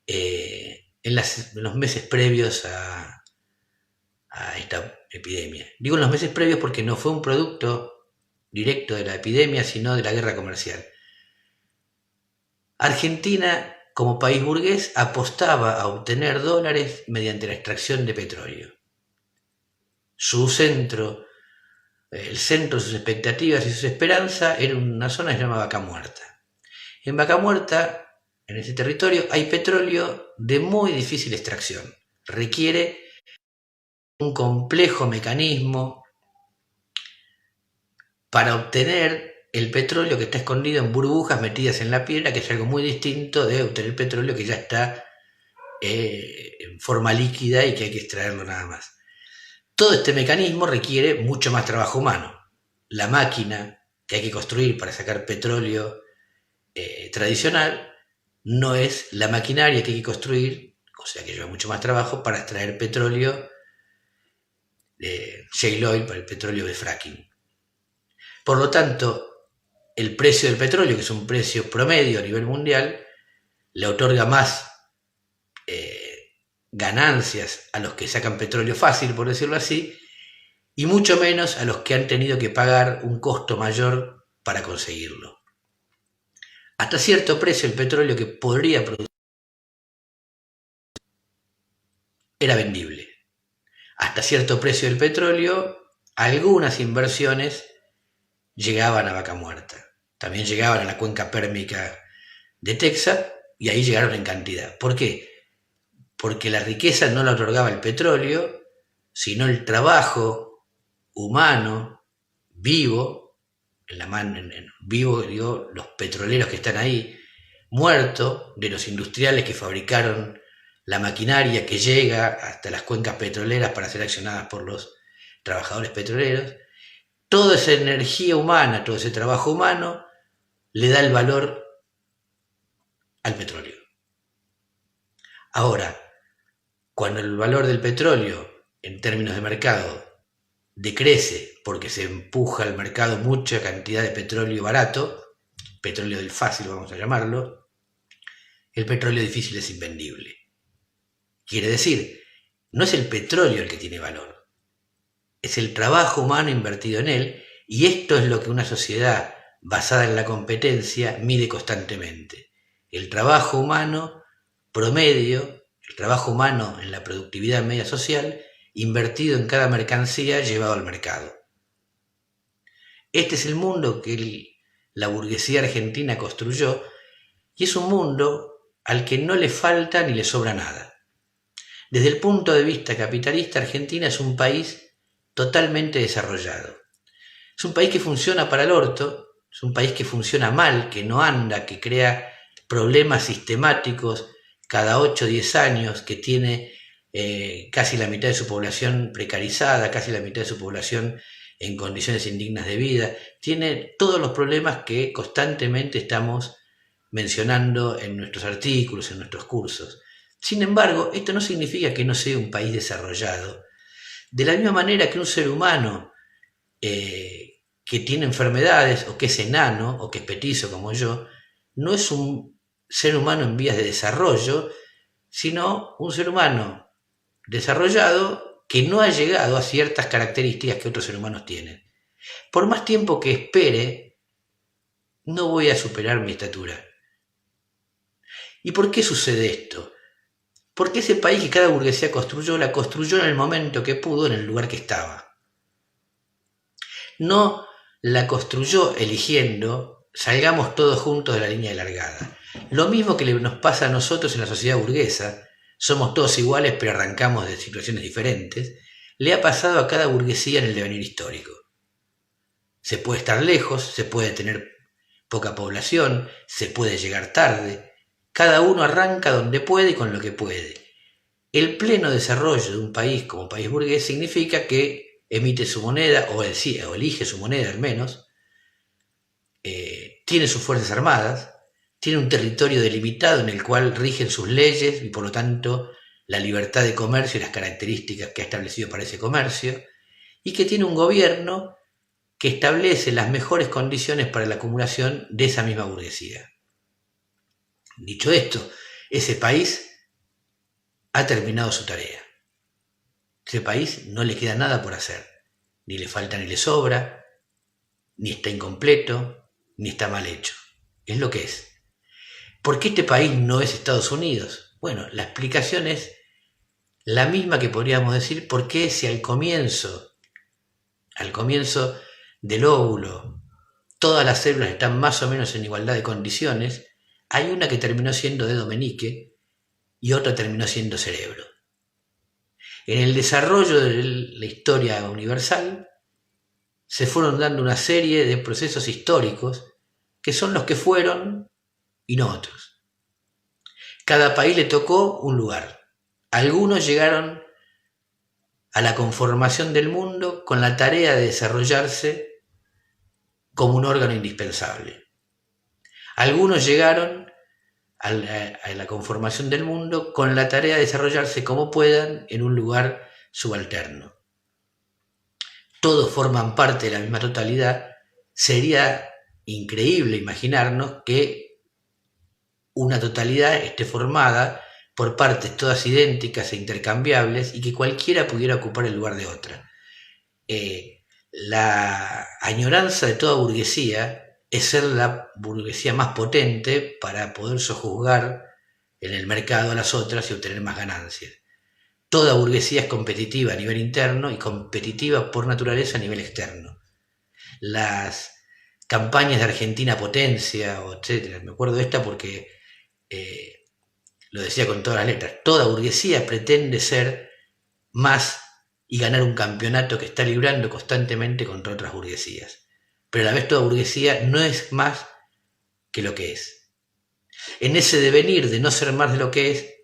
en los meses previos a esta epidemia. Digo en los meses previos porque no fue un producto directo de la epidemia, sino de la guerra comercial. Argentina, como país burgués, apostaba a obtener dólares mediante la extracción de petróleo. El centro de sus expectativas y sus esperanzas era una zona que se llama Vaca Muerta. En Vaca Muerta, en ese territorio, hay petróleo de muy difícil extracción. Requiere un complejo mecanismo para obtener el petróleo que está escondido en burbujas metidas en la piedra, que es algo muy distinto de obtener petróleo que ya está en forma líquida y que hay que extraerlo nada más. Todo este mecanismo requiere mucho más trabajo humano. La máquina que hay que construir para sacar petróleo tradicional no es la maquinaria que hay que construir, o sea que lleva mucho más trabajo para extraer petróleo de shale oil, para el petróleo de fracking. Por lo tanto, el precio del petróleo, que es un precio promedio a nivel mundial, le otorga más ganancias a los que sacan petróleo fácil, por decirlo así, y mucho menos a los que han tenido que pagar un costo mayor para conseguirlo. Hasta cierto precio el petróleo que podría producir era vendible. Hasta cierto precio del petróleo, algunas inversiones llegaban a Vaca Muerta. También llegaban a la cuenca pérmica de Texas y ahí llegaron en cantidad. ¿Por qué? Porque la riqueza no la otorgaba el petróleo, sino el trabajo humano, vivo, vivo digo, los petroleros que están ahí, muerto, de los industriales que fabricaron la maquinaria que llega hasta las cuencas petroleras para ser accionadas por los trabajadores petroleros. Toda esa energía humana, todo ese trabajo humano, le da el valor al petróleo. Ahora, cuando el valor del petróleo, en términos de mercado, decrece porque se empuja al mercado mucha cantidad de petróleo barato, petróleo del fácil vamos a llamarlo, el petróleo difícil es invendible. Quiere decir, no es el petróleo el que tiene valor, es el trabajo humano invertido en él, y esto es lo que una sociedad basada en la competencia mide constantemente. El trabajo humano promedio, el trabajo humano en la productividad media social, invertido en cada mercancía llevado al mercado. Este es el mundo que la burguesía argentina construyó, y es un mundo al que no le falta ni le sobra nada. Desde el punto de vista capitalista, Argentina es un país totalmente desarrollado. Es un país que funciona para el orto, es un país que funciona mal, que no anda, que crea problemas sistemáticos cada 8 o 10 años, que tiene casi la mitad de su población precarizada, casi la mitad de su población en condiciones indignas de vida, tiene todos los problemas que constantemente estamos mencionando en nuestros artículos, en nuestros cursos. Sin embargo, esto no significa que no sea un país desarrollado. De la misma manera que un ser humano que tiene enfermedades, o que es enano, o que es petizo como yo, no es un ser humano en vías de desarrollo, sino un ser humano desarrollado que no ha llegado a ciertas características que otros seres humanos tienen. Por más tiempo que espere, no voy a superar mi estatura. ¿Y por qué sucede esto? Porque ese país que cada burguesía construyó, la construyó en el momento que pudo, en el lugar que estaba. No la construyó eligiendo, salgamos todos juntos de la línea de largada. Lo mismo que nos pasa a nosotros en la sociedad burguesa, somos todos iguales pero arrancamos de situaciones diferentes, le ha pasado a cada burguesía en el devenir histórico. Se puede estar lejos, se puede tener poca población, se puede llegar tarde, cada uno arranca donde puede y con lo que puede. El pleno desarrollo de un país como país burgués significa que emite su moneda, o elige su moneda al menos, tiene sus fuerzas armadas, tiene un territorio delimitado en el cual rigen sus leyes y por lo tanto la libertad de comercio y las características que ha establecido para ese comercio, y que tiene un gobierno que establece las mejores condiciones para la acumulación de esa misma burguesía. Dicho esto, ese país ha terminado su tarea. Ese país no le queda nada por hacer, ni le falta ni le sobra, ni está incompleto, ni está mal hecho. Es lo que es. ¿Por qué este país no es Estados Unidos? Bueno, la explicación es la misma que podríamos decir por qué si al comienzo del óvulo todas las células están más o menos en igualdad de condiciones, hay una que terminó siendo dedo meñique y otra terminó siendo cerebro. En el desarrollo de la historia universal se fueron dando una serie de procesos históricos que son los que fueron y no otros. Cada país le tocó un lugar. Algunos llegaron a la conformación del mundo con la tarea de desarrollarse como un órgano indispensable. Algunos llegaron a la conformación del mundo con la tarea de desarrollarse como puedan en un lugar subalterno. Todos forman parte de la misma totalidad. Sería increíble imaginarnos que una totalidad esté formada por partes todas idénticas e intercambiables y que cualquiera pudiera ocupar el lugar de otra. La añoranza de toda burguesía es ser la burguesía más potente para poder sojuzgar en el mercado a las otras y obtener más ganancias. Toda burguesía es competitiva a nivel interno y competitiva por naturaleza a nivel externo. Las campañas de Argentina Potencia, etc. Me acuerdo de esta porque lo decía con todas las letras, toda burguesía pretende ser más y ganar un campeonato que está librando constantemente contra otras burguesías. Pero a la vez toda burguesía no es más que lo que es. En ese devenir de no ser más de lo que es,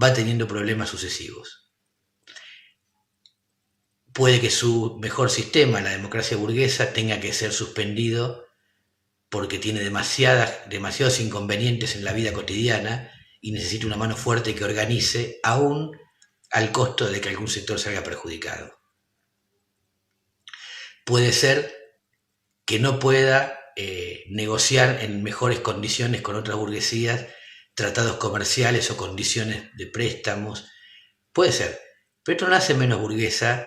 va teniendo problemas sucesivos. Puede que su mejor sistema, la democracia burguesa, tenga que ser suspendido porque tiene demasiados inconvenientes en la vida cotidiana y necesita una mano fuerte que organice, aún al costo de que algún sector salga perjudicado. Puede ser que no pueda negociar en mejores condiciones con otras burguesías tratados comerciales o condiciones de préstamos. Puede ser, pero esto no la hace menos burguesa,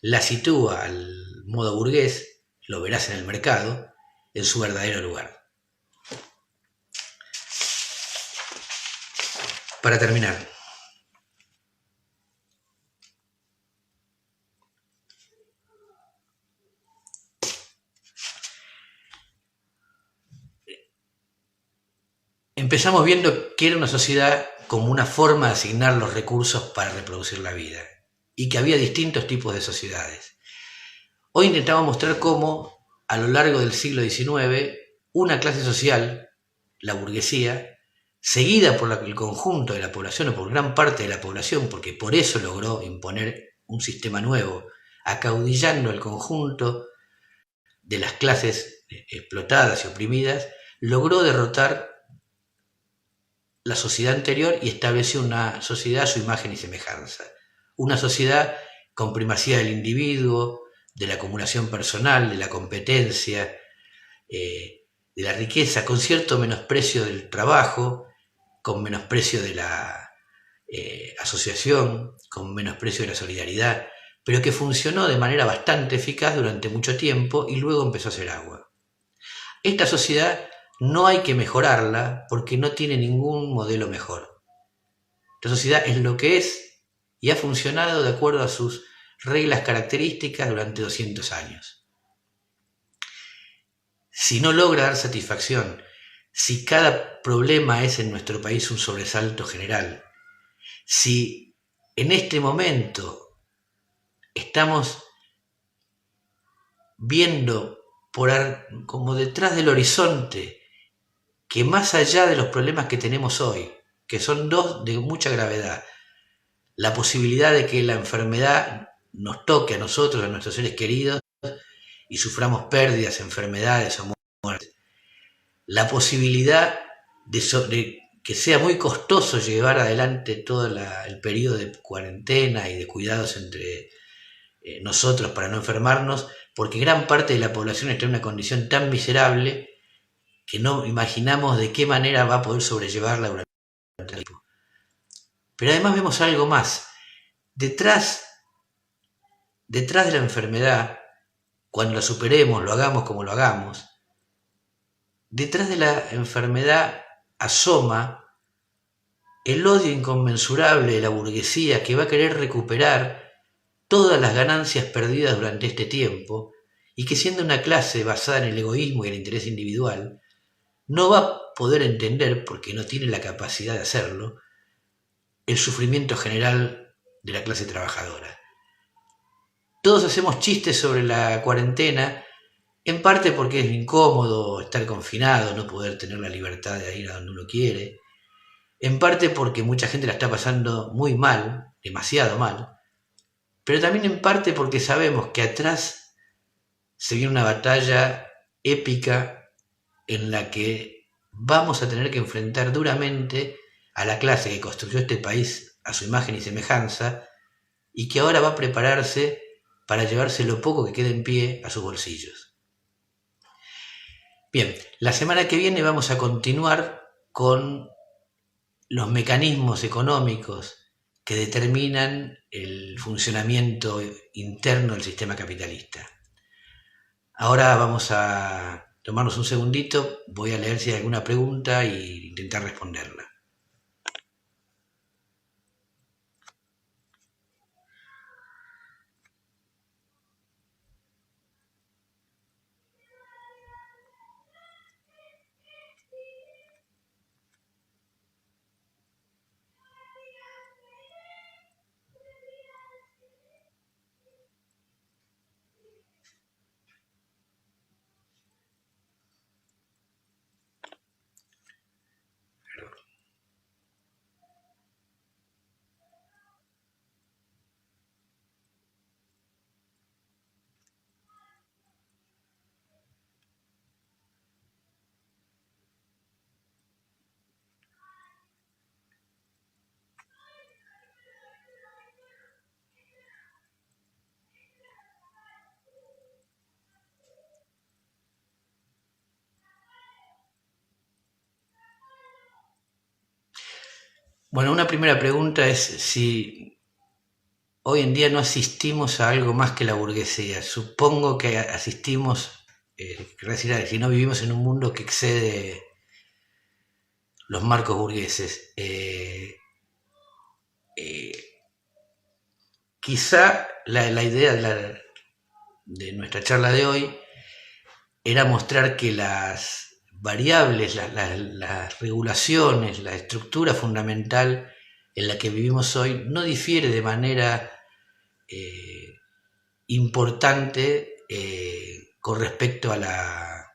la sitúa al modo burgués, lo verás en el mercado, en su verdadero lugar. Para terminar, empezamos viendo que era una sociedad como una forma de asignar los recursos para reproducir la vida y que había distintos tipos de sociedades. Hoy intentamos mostrar cómo, a lo largo del siglo XIX, una clase social, la burguesía, seguida por el conjunto de la población o por gran parte de la población, porque por eso logró imponer un sistema nuevo, acaudillando el conjunto de las clases explotadas y oprimidas, logró derrotar la sociedad anterior y estableció una sociedad a su imagen y semejanza. Una sociedad con primacía del individuo, de la acumulación personal, de la competencia, de la riqueza, con cierto menosprecio del trabajo, con menosprecio de la asociación, con menosprecio de la solidaridad, pero que funcionó de manera bastante eficaz durante mucho tiempo y luego empezó a hacer agua. Esta sociedad no hay que mejorarla porque no tiene ningún modelo mejor. Esta sociedad es lo que es y ha funcionado de acuerdo a sus reglas características durante 200 años. Si no logra dar satisfacción, si cada problema es en nuestro país un sobresalto general, si en este momento estamos viendo como detrás del horizonte que más allá de los problemas que tenemos hoy, que son dos de mucha gravedad, la posibilidad de que la enfermedad nos toque a nosotros, a nuestros seres queridos, y suframos pérdidas, enfermedades o muertes, la posibilidad de que sea muy costoso llevar adelante todo el periodo de cuarentena y de cuidados entre nosotros para no enfermarnos, porque gran parte de la población está en una condición tan miserable que no imaginamos de qué manera va a poder sobrellevarla durante el tiempo. Pero además vemos algo más. Detrás de la enfermedad, cuando la superemos, lo hagamos como lo hagamos, detrás de la enfermedad asoma el odio inconmensurable de la burguesía que va a querer recuperar todas las ganancias perdidas durante este tiempo y que, siendo una clase basada en el egoísmo y el interés individual, no va a poder entender, porque no tiene la capacidad de hacerlo, el sufrimiento general de la clase trabajadora. Todos hacemos chistes sobre la cuarentena, en parte porque es incómodo estar confinado, no poder tener la libertad de ir a donde uno quiere, en parte porque mucha gente la está pasando muy mal, demasiado mal, pero también en parte porque sabemos que atrás se viene una batalla épica en la que vamos a tener que enfrentar duramente a la clase que construyó este país a su imagen y semejanza y que ahora va a prepararse para llevarse lo poco que quede en pie a sus bolsillos. Bien, la semana que viene vamos a continuar con los mecanismos económicos que determinan el funcionamiento interno del sistema capitalista. Ahora vamos a tomarnos un segundito, voy a leer si hay alguna pregunta e intentar responderla. Bueno, una primera pregunta es si hoy en día no asistimos a algo más que la burguesía. Supongo que asistimos, querrá decir, si no vivimos en un mundo que excede los marcos burgueses. Eh, Quizá la idea de nuestra charla de hoy era mostrar que las variables, las regulaciones, la estructura fundamental en la que vivimos hoy no difiere de manera eh, importante con respecto a la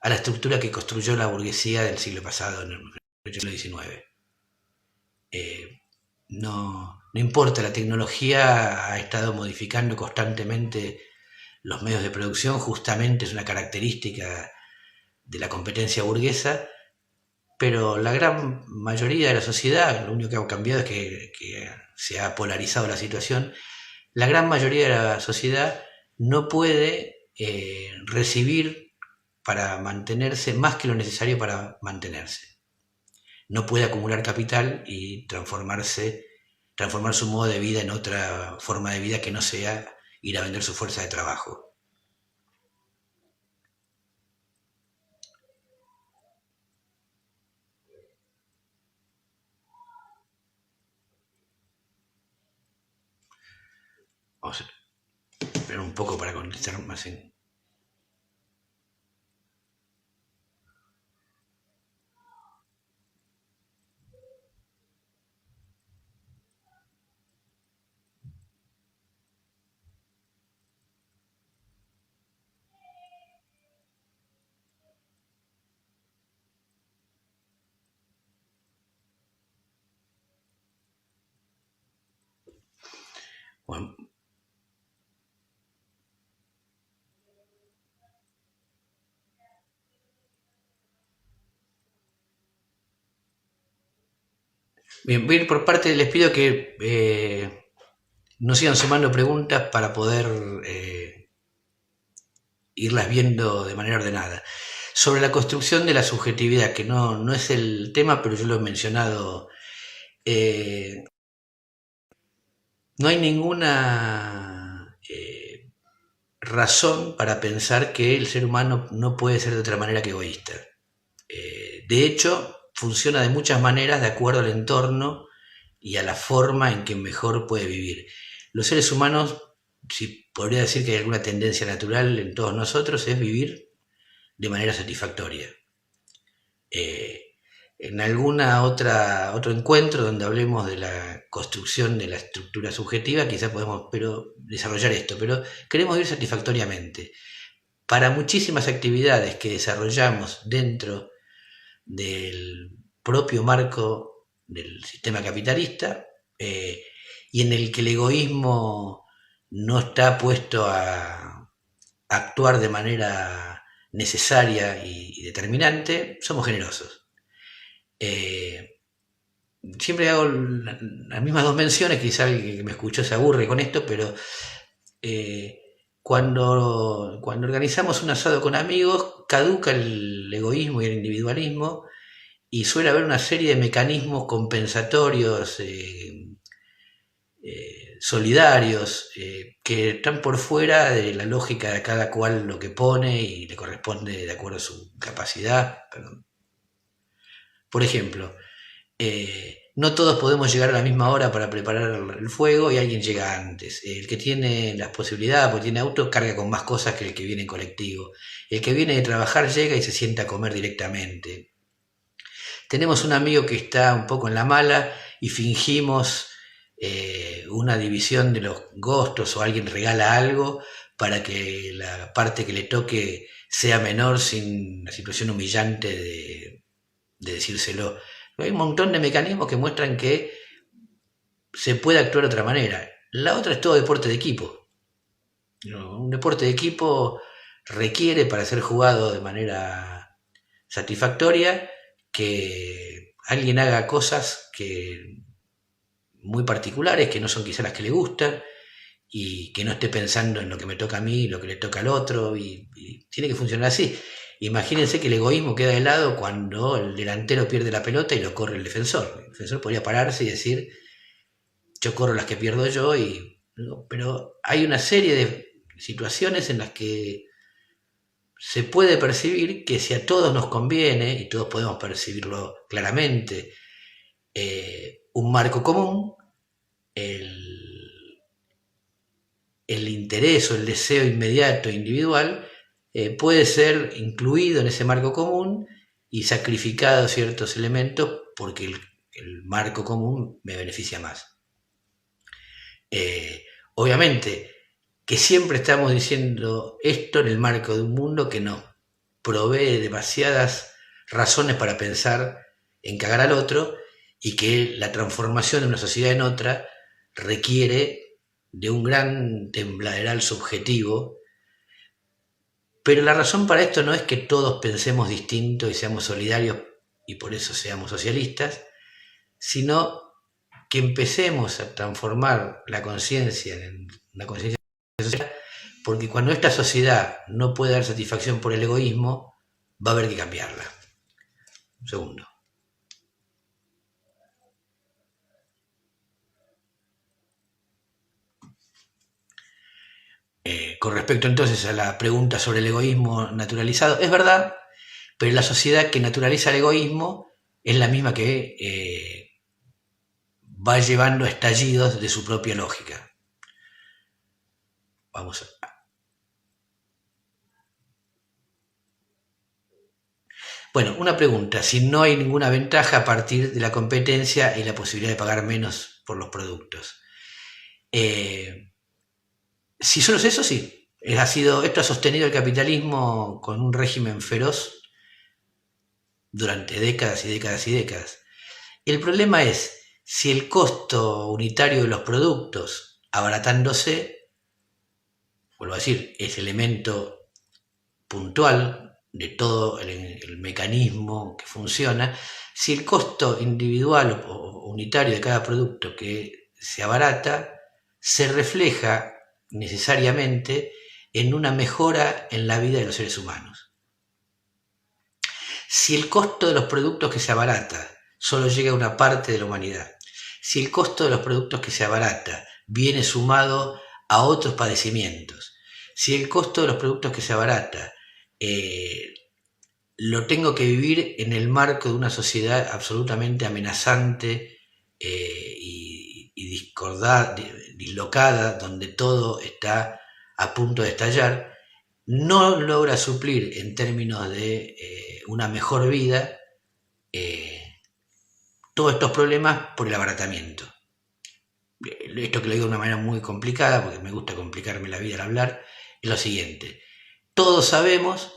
estructura que construyó la burguesía del siglo pasado, en el siglo XIX. No importa, la tecnología ha estado modificando constantemente los medios de producción, justamente es una característica de la competencia burguesa, pero la gran mayoría de la sociedad, lo único que ha cambiado es que se ha polarizado la situación, la gran mayoría de la sociedad no puede recibir para mantenerse más que lo necesario para mantenerse. No puede acumular capital y transformar su modo de vida en otra forma de vida que no sea ir a vender su fuerza de trabajo. Vamos a esperar un poco para contestar más en... Bueno, bien, voy a ir por parte, les pido que no sigan sumando preguntas para poder irlas viendo de manera ordenada. Sobre la construcción de la subjetividad, que no es el tema, pero yo lo he mencionado, eh, no hay ninguna razón para pensar que el ser humano no puede ser de otra manera que egoísta. De hecho, funciona de muchas maneras de acuerdo al entorno y a la forma en que mejor puede vivir. Los seres humanos, si podría decir que hay alguna tendencia natural en todos nosotros, es vivir de manera satisfactoria. Eh, en otro encuentro donde hablemos de la construcción de la estructura subjetiva, quizás podemos desarrollar esto, pero queremos vivir satisfactoriamente. Para muchísimas actividades que desarrollamos dentro del propio marco del sistema capitalista, y en el que el egoísmo no está puesto a actuar de manera necesaria y determinante, somos generosos. Eh, Siempre hago las mismas dos menciones, quizá alguien que me escuchó se aburre con esto, pero eh, cuando organizamos un asado con amigos, caduca el egoísmo y el individualismo y suele haber una serie de mecanismos compensatorios, solidarios, que están por fuera de la lógica de cada cual lo que pone y le corresponde de acuerdo a su capacidad. Perdón. Por ejemplo, no todos podemos llegar a la misma hora para preparar el fuego y alguien llega antes. El que tiene las posibilidades, porque tiene auto, carga con más cosas que el que viene en colectivo. El que viene de trabajar llega y se sienta a comer directamente. Tenemos un amigo que está un poco en la mala y fingimos una división de los gastos o alguien regala algo para que la parte que le toque sea menor sin la situación humillante de decírselo. Hay un montón de mecanismos que muestran que se puede actuar de otra manera. La otra es todo deporte de equipo. Un deporte de equipo requiere, para ser jugado de manera satisfactoria, que alguien haga cosas muy particulares, que no son quizás las que le gustan, y que no esté pensando en lo que me toca a mí, lo que le toca al otro, y tiene que funcionar así. Imagínense que el egoísmo queda de lado cuando el delantero pierde la pelota y lo corre el defensor. El defensor podría pararse y decir, yo corro las que pierdo yo, pero hay una serie de situaciones en las que se puede percibir que si a todos nos conviene, y todos podemos percibirlo claramente, un marco común, el interés o el deseo inmediato individual puede ser incluido en ese marco común y sacrificado ciertos elementos porque el marco común me beneficia más. Obviamente que siempre estamos diciendo esto en el marco de un mundo que nos provee demasiadas razones para pensar en cagar al otro, y que la transformación de una sociedad en otra requiere de un gran tembladeral subjetivo. Pero la razón para esto no es que todos pensemos distinto y seamos solidarios y por eso seamos socialistas, sino que empecemos a transformar la conciencia en una conciencia social, porque cuando esta sociedad no puede dar satisfacción por el egoísmo, va a haber que cambiarla. Un segundo. Con respecto entonces a la pregunta sobre el egoísmo naturalizado, es verdad, pero la sociedad que naturaliza el egoísmo es la misma que va llevando estallidos de su propia lógica. Vamos a... Bueno, una pregunta, si no hay ninguna ventaja a partir de la competencia y la posibilidad de pagar menos por los productos. Si solo es eso, sí. Esto ha sostenido el capitalismo con un régimen feroz durante décadas y décadas y décadas. El problema es, si el costo unitario de los productos, abaratándose, vuelvo a decir, es elemento puntual de todo el mecanismo que funciona, si el costo individual o unitario de cada producto que se abarata se refleja necesariamente en una mejora en la vida de los seres humanos. Si el costo de los productos que se abarata solo llega a una parte de la humanidad, si el costo de los productos que se abarata viene sumado a otros padecimientos, si el costo de los productos que se abarata lo tengo que vivir en el marco de una sociedad absolutamente amenazante y dislocada, donde todo está a punto de estallar, no logra suplir en términos de una mejor vida todos estos problemas por el abaratamiento. Esto que lo digo de una manera muy complicada, porque me gusta complicarme la vida al hablar, es lo siguiente. Todos sabemos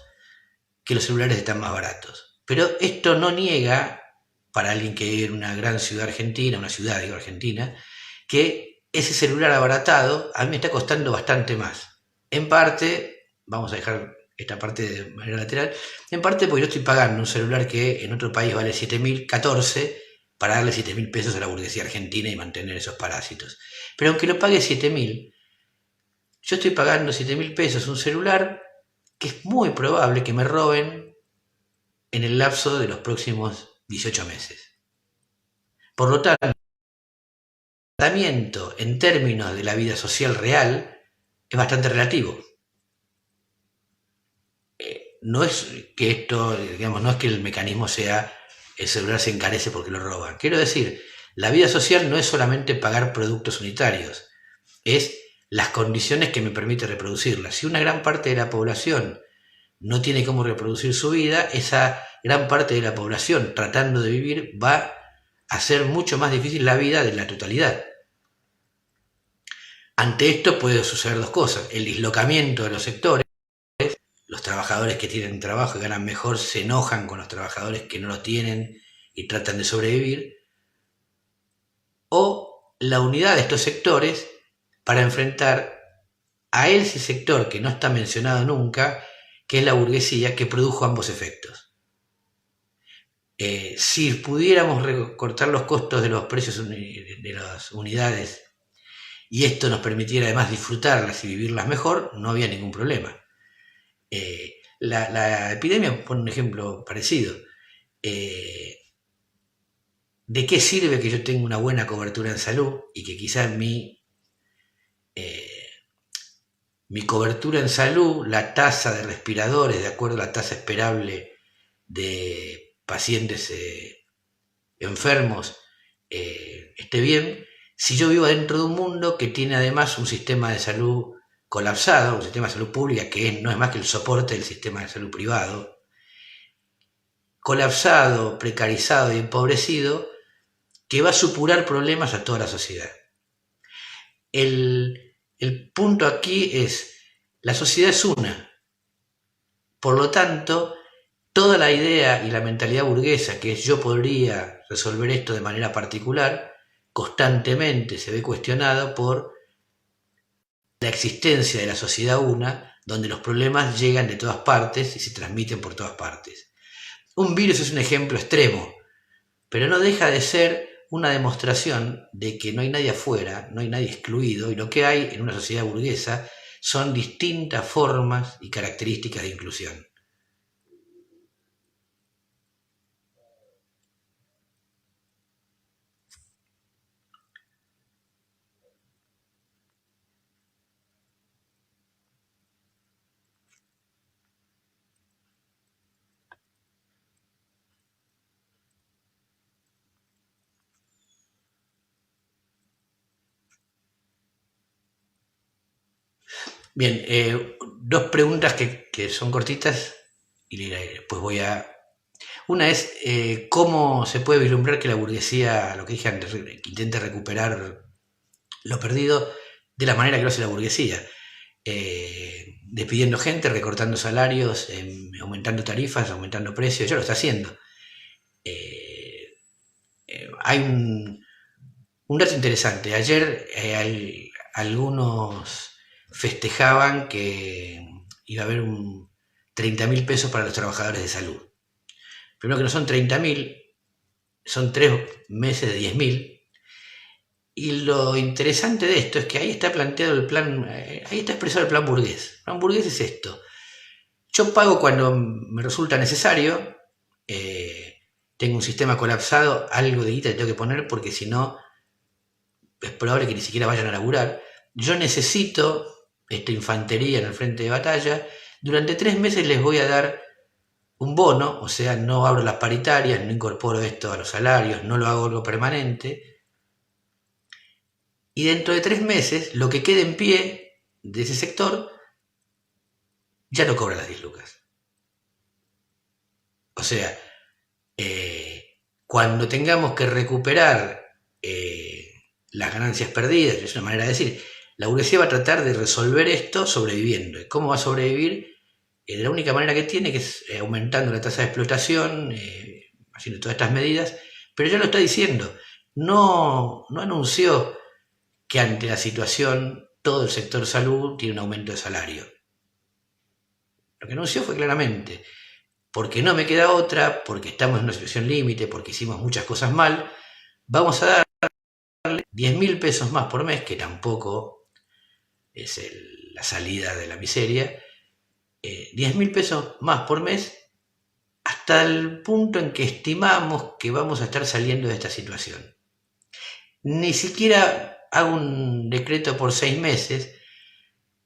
que los celulares están más baratos, pero esto no niega, para alguien que vive en una gran ciudad argentina, una ciudad, digo, argentina, que ese celular abaratado a mí me está costando bastante más. En parte, vamos a dejar esta parte de manera lateral, en parte porque yo estoy pagando un celular que en otro país vale 7.014 para darle 7.000 pesos a la burguesía argentina y mantener esos parásitos. Pero aunque lo pague 7.000, yo estoy pagando 7.000 pesos un celular que es muy probable que me roben en el lapso de los próximos 18 meses. Por lo tanto, el tratamiento en términos de la vida social real es bastante relativo. No es que esto, digamos, no es que el mecanismo sea el celular se encarece porque lo roban. Quiero decir, la vida social no es solamente pagar productos unitarios, es las condiciones que me permite reproducirlas. Si una gran parte de la población no tiene cómo reproducir su vida, esa gran parte de la población tratando de vivir va a hacer mucho más difícil la vida de la totalidad. Ante esto puede suceder dos cosas: el dislocamiento de los sectores, los trabajadores que tienen trabajo y ganan mejor se enojan con los trabajadores que no lo tienen y tratan de sobrevivir, o la unidad de estos sectores para enfrentar a ese sector que no está mencionado nunca, que es la burguesía, que produjo ambos efectos. Si pudiéramos recortar los costos de los precios de las unidades y esto nos permitiera además disfrutarlas y vivirlas mejor, no había ningún problema. La epidemia pone un ejemplo parecido. ¿De qué sirve que yo tenga una buena cobertura en salud y que quizás mi cobertura en salud, la tasa de respiradores, de acuerdo a la tasa esperable de pacientes enfermos, esté bien, si yo vivo dentro de un mundo que tiene además un sistema de salud colapsado, un sistema de salud pública que no es más que el soporte del sistema de salud privado, colapsado, precarizado y empobrecido, que va a supurar problemas a toda la sociedad. El punto aquí es, la sociedad es una, por lo tanto, toda la idea y la mentalidad burguesa, que es yo podría resolver esto de manera particular, constantemente se ve cuestionado por la existencia de la sociedad una, donde los problemas llegan de todas partes y se transmiten por todas partes. Un virus es un ejemplo extremo, pero no deja de ser una demostración de que no hay nadie afuera, no hay nadie excluido, y lo que hay en una sociedad burguesa son distintas formas y características de inclusión. Bien, dos preguntas que son cortitas y después voy a... Una es, ¿cómo se puede vislumbrar que la burguesía, lo que dije antes, que intente recuperar lo perdido de la manera que lo hace la burguesía? Despidiendo gente, recortando salarios, aumentando tarifas, aumentando precios, ya lo está haciendo. Hay un dato interesante. Ayer algunos festejaban que iba a haber 30.000 pesos para los trabajadores de salud. Primero que no son 30.000, son 3 meses de 10.000. Y lo interesante de esto es que ahí está planteado el plan, ahí está expresado el plan burgués. El plan burgués es esto. Yo pago cuando me resulta necesario, tengo un sistema colapsado, algo de guita tengo que poner porque si no es probable que ni siquiera vayan a laburar. Yo necesito esta infantería en el frente de batalla. Durante 3 meses les voy a dar un bono, o sea, no abro las paritarias, no incorporo esto a los salarios, no lo hago algo permanente. Y dentro de 3 meses, lo que quede en pie de ese sector ya no cobra las 10 lucas. O sea, cuando tengamos que recuperar las ganancias perdidas, es una manera de decir, la burguesía va a tratar de resolver esto sobreviviendo. ¿Cómo va a sobrevivir? De la única manera que tiene, que es aumentando la tasa de explotación, haciendo todas estas medidas, pero ya lo está diciendo. No anunció que ante la situación todo el sector salud tiene un aumento de salario. Lo que anunció fue claramente, porque no me queda otra, porque estamos en una situación límite, porque hicimos muchas cosas mal, vamos a darle 10.000 pesos más por mes, que tampoco es la salida de la miseria, 10.000 pesos más por mes, hasta el punto en que estimamos que vamos a estar saliendo de esta situación. Ni siquiera hago un decreto por 6 meses,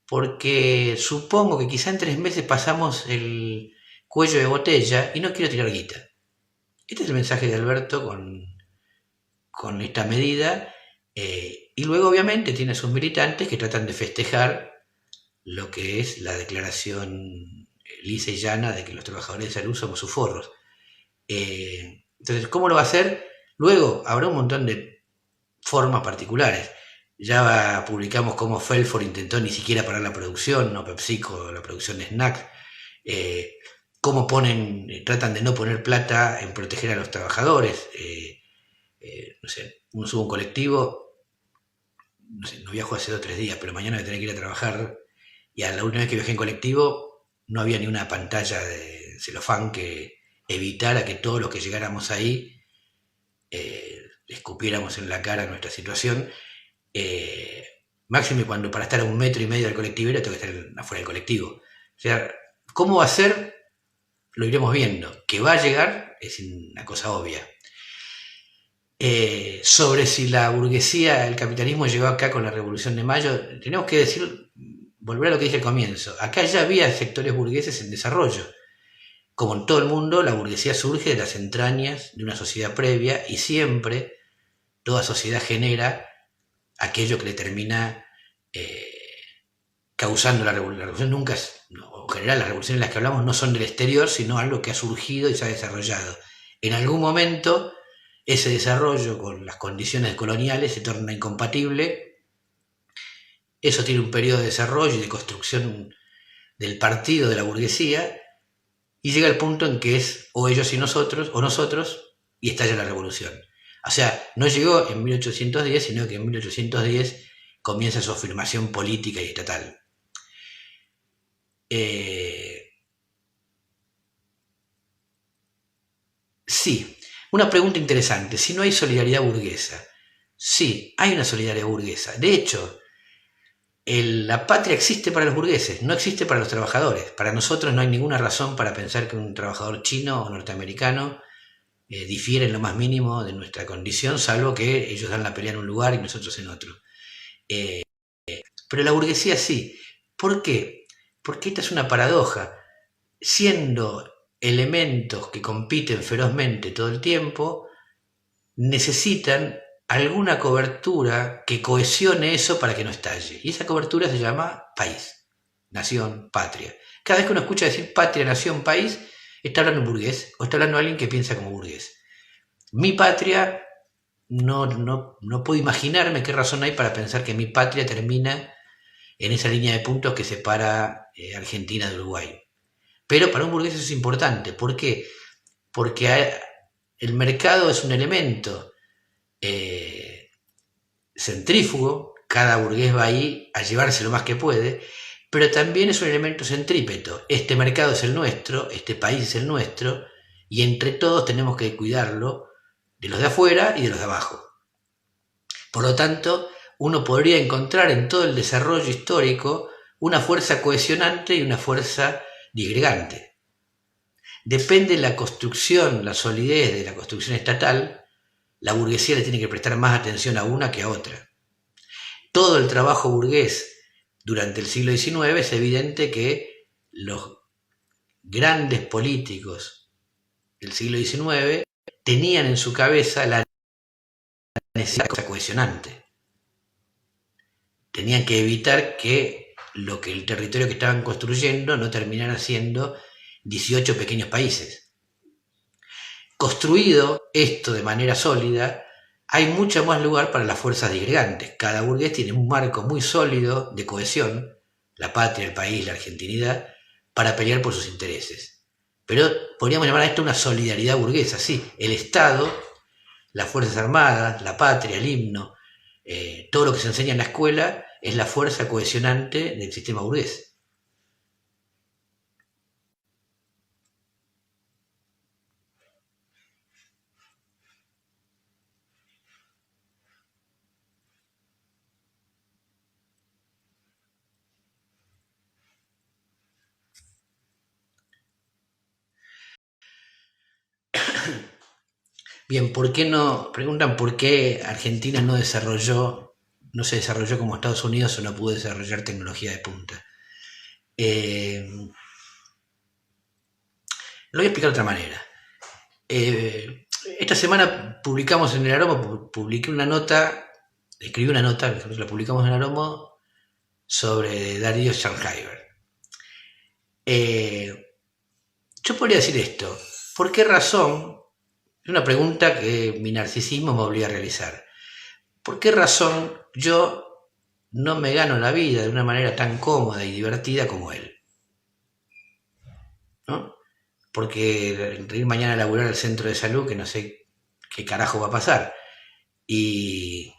porque supongo que quizá en 3 meses pasamos el cuello de botella y no quiero tirar guita. Este es el mensaje de Alberto con esta medida, y luego obviamente tiene sus militantes que tratan de festejar lo que es la declaración lisa y llana de que los trabajadores de salud somos sus forros. Entonces, ¿cómo lo va a hacer? Luego habrá un montón de formas particulares. Ya publicamos cómo Felford intentó ni siquiera parar la producción, no PepsiCo, la producción de snacks. Cómo tratan de no poner plata en proteger a los trabajadores. No sé, uno sube un colectivo, no sé, no viajo hace 2 o 3 días, pero mañana voy a tener que ir a trabajar, y a la última vez que viajé en colectivo no había ni una pantalla de celofán que evitara que todos los que llegáramos ahí escupiéramos en la cara nuestra situación. Máxime cuando para estar a 1,5 metros del colectivero tengo que estar afuera del colectivo. O sea, ¿Cómo va a ser? Lo iremos viendo. Que va a llegar es una cosa obvia. Sobre si la burguesía, el capitalismo llegó acá con la Revolución de Mayo, tenemos que decir, volver a lo que dije al comienzo. Acá ya había sectores burgueses en desarrollo. Como en todo el mundo, la burguesía surge de las entrañas de una sociedad previa y siempre toda sociedad genera aquello que le termina causando la revolución. La revolución nunca es, en general las revoluciones de las que hablamos no son del exterior, sino algo que ha surgido y se ha desarrollado. En algún momento ese desarrollo con las condiciones coloniales se torna incompatible. Eso tiene un periodo de desarrollo y de construcción del partido de la burguesía y llega al punto en que es o ellos y nosotros, o nosotros, y estalla la revolución. O sea, no llegó en 1810, sino que en 1810 comienza su afirmación política y estatal. Sí, una pregunta interesante. Si no hay solidaridad burguesa. Sí, hay una solidaridad burguesa. De hecho, la patria existe para los burgueses, no existe para los trabajadores. Para nosotros no hay ninguna razón para pensar que un trabajador chino o norteamericano difiere en lo más mínimo de nuestra condición, salvo que ellos dan la pelea en un lugar y nosotros en otro. Pero la burguesía sí. ¿Por qué? Porque esta es una paradoja. Siendo elementos que compiten ferozmente todo el tiempo, necesitan alguna cobertura que cohesione eso para que no estalle. Y esa cobertura se llama país, nación, patria. Cada vez que uno escucha decir patria, nación, país, está hablando un burgués o está hablando alguien que piensa como burgués. Mi patria, no puedo imaginarme qué razón hay para pensar que mi patria termina en esa línea de puntos que separa Argentina de Uruguay. Pero para un burgués eso es importante. ¿Por qué? Porque el mercado es un elemento centrífugo, cada burgués va ahí a llevarse lo más que puede, pero también es un elemento centrípeto. Este mercado es el nuestro, este país es el nuestro, y entre todos tenemos que cuidarlo de los de afuera y de los de abajo. Por lo tanto, uno podría encontrar en todo el desarrollo histórico una fuerza cohesionante y una fuerza disgregante. Depende de la construcción, la solidez de la construcción estatal. La burguesía le tiene que prestar más atención a una que a otra. Todo el trabajo burgués durante el siglo XIX es evidente que los grandes políticos del siglo XIX tenían en su cabeza la necesidad de cohesionante. Tenían que evitar que el territorio que estaban construyendo no terminara siendo 18 pequeños países. Construido esto de manera sólida, hay mucho más lugar para las fuerzas disgregantes. Cada burgués tiene un marco muy sólido de cohesión, la patria, el país, la argentinidad, para pelear por sus intereses. Pero podríamos llamar a esto una solidaridad burguesa, sí. El Estado, las Fuerzas Armadas, la patria, el himno, todo lo que se enseña en la escuela es la fuerza cohesionante del sistema burgués. Bien, ¿por qué no? Preguntan por qué Argentina no se desarrolló como Estados Unidos o no pudo desarrollar tecnología de punta. Lo voy a explicar de otra manera. Esta semana publicamos en el Aroma, escribí una nota, la publicamos en el Aroma sobre Darío Scharnheimer. Yo podría decir esto, ¿por qué razón? Es una pregunta que mi narcisismo me obliga a realizar. ¿Por qué razón yo no me gano la vida de una manera tan cómoda y divertida como él? ¿No? Porque entre ir mañana a laburar al centro de salud, que no sé qué carajo va a pasar, y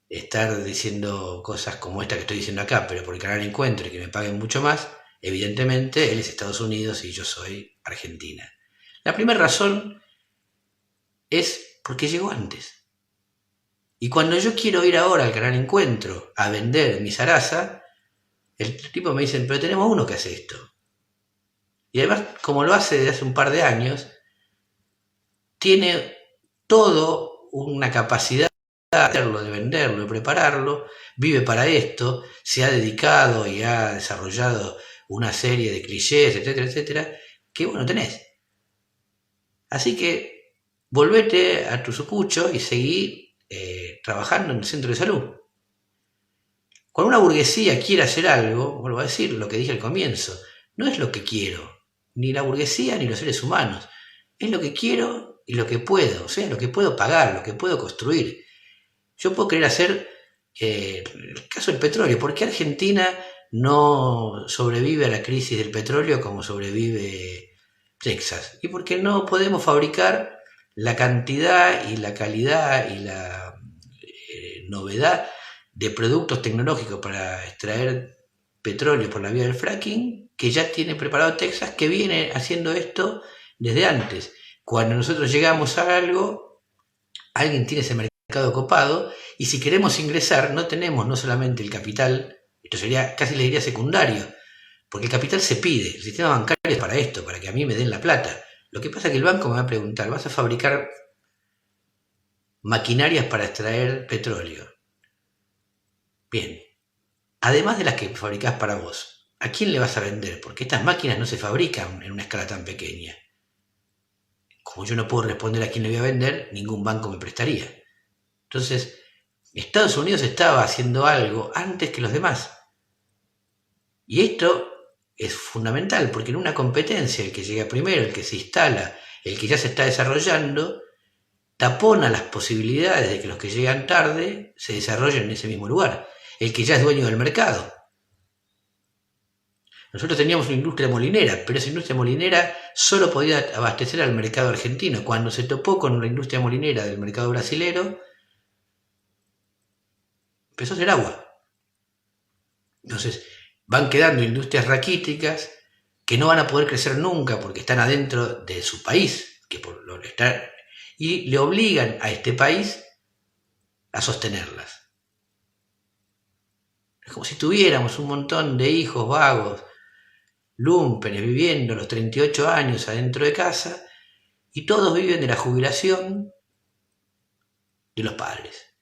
estar diciendo cosas como esta que estoy diciendo acá, pero por el canal Encuentro y que me paguen mucho más, evidentemente él es Estados Unidos y yo soy Argentina. La primera razón es porque llegó antes. Y cuando yo quiero ir ahora al canal Encuentro a vender mi zaraza, el tipo me dice, pero tenemos uno que hace esto. Y además, como lo hace desde hace un par de años, tiene todo una capacidad de hacerlo, de venderlo, de prepararlo, vive para esto, se ha dedicado y ha desarrollado una serie de clichés, etcétera, etcétera, que vos no tenés. Así que volvete a tu sucucho y seguí trabajando en el centro de salud. Cuando una burguesía quiere hacer algo, vuelvo a decir lo que dije al comienzo, no es lo que quiero, ni la burguesía ni los seres humanos, es lo que quiero y lo que puedo, o sea, lo que puedo pagar, lo que puedo construir. Yo puedo querer hacer el caso del petróleo. ¿Por qué Argentina no sobrevive a la crisis del petróleo como sobrevive Texas? Y porque no podemos fabricar la cantidad y la calidad y la novedad de productos tecnológicos para extraer petróleo por la vía del fracking que ya tiene preparado Texas, que viene haciendo esto desde antes. Cuando nosotros llegamos a algo, alguien tiene ese mercado copado, y si queremos ingresar no tenemos no solamente el capital, esto sería casi le diría secundario, porque el capital se pide, el sistema bancario es para esto, para que a mí me den la plata. Lo que pasa es que el banco me va a preguntar, ¿vas a fabricar maquinarias para extraer petróleo? Bien, además de las que fabricás para vos, ¿a quién le vas a vender? Porque estas máquinas no se fabrican en una escala tan pequeña. Como yo no puedo responder a quién le voy a vender, ningún banco me prestaría. Entonces, Estados Unidos estaba haciendo algo antes que los demás. Y esto es fundamental, porque en una competencia el que llega primero, el que se instala, el que ya se está desarrollando, tapona las posibilidades de que los que llegan tarde se desarrollen en ese mismo lugar. El que ya es dueño del mercado. Nosotros teníamos una industria molinera, pero esa industria molinera solo podía abastecer al mercado argentino. Cuando se topó con la industria molinera del mercado brasilero, empezó a hacer agua. Entonces, van quedando industrias raquíticas que no van a poder crecer nunca porque están adentro de su país, que por lo está, y le obligan a este país a sostenerlas. Es como si tuviéramos un montón de hijos vagos, lúmpenes, viviendo los 38 años adentro de casa, y todos viven de la jubilación de los padres.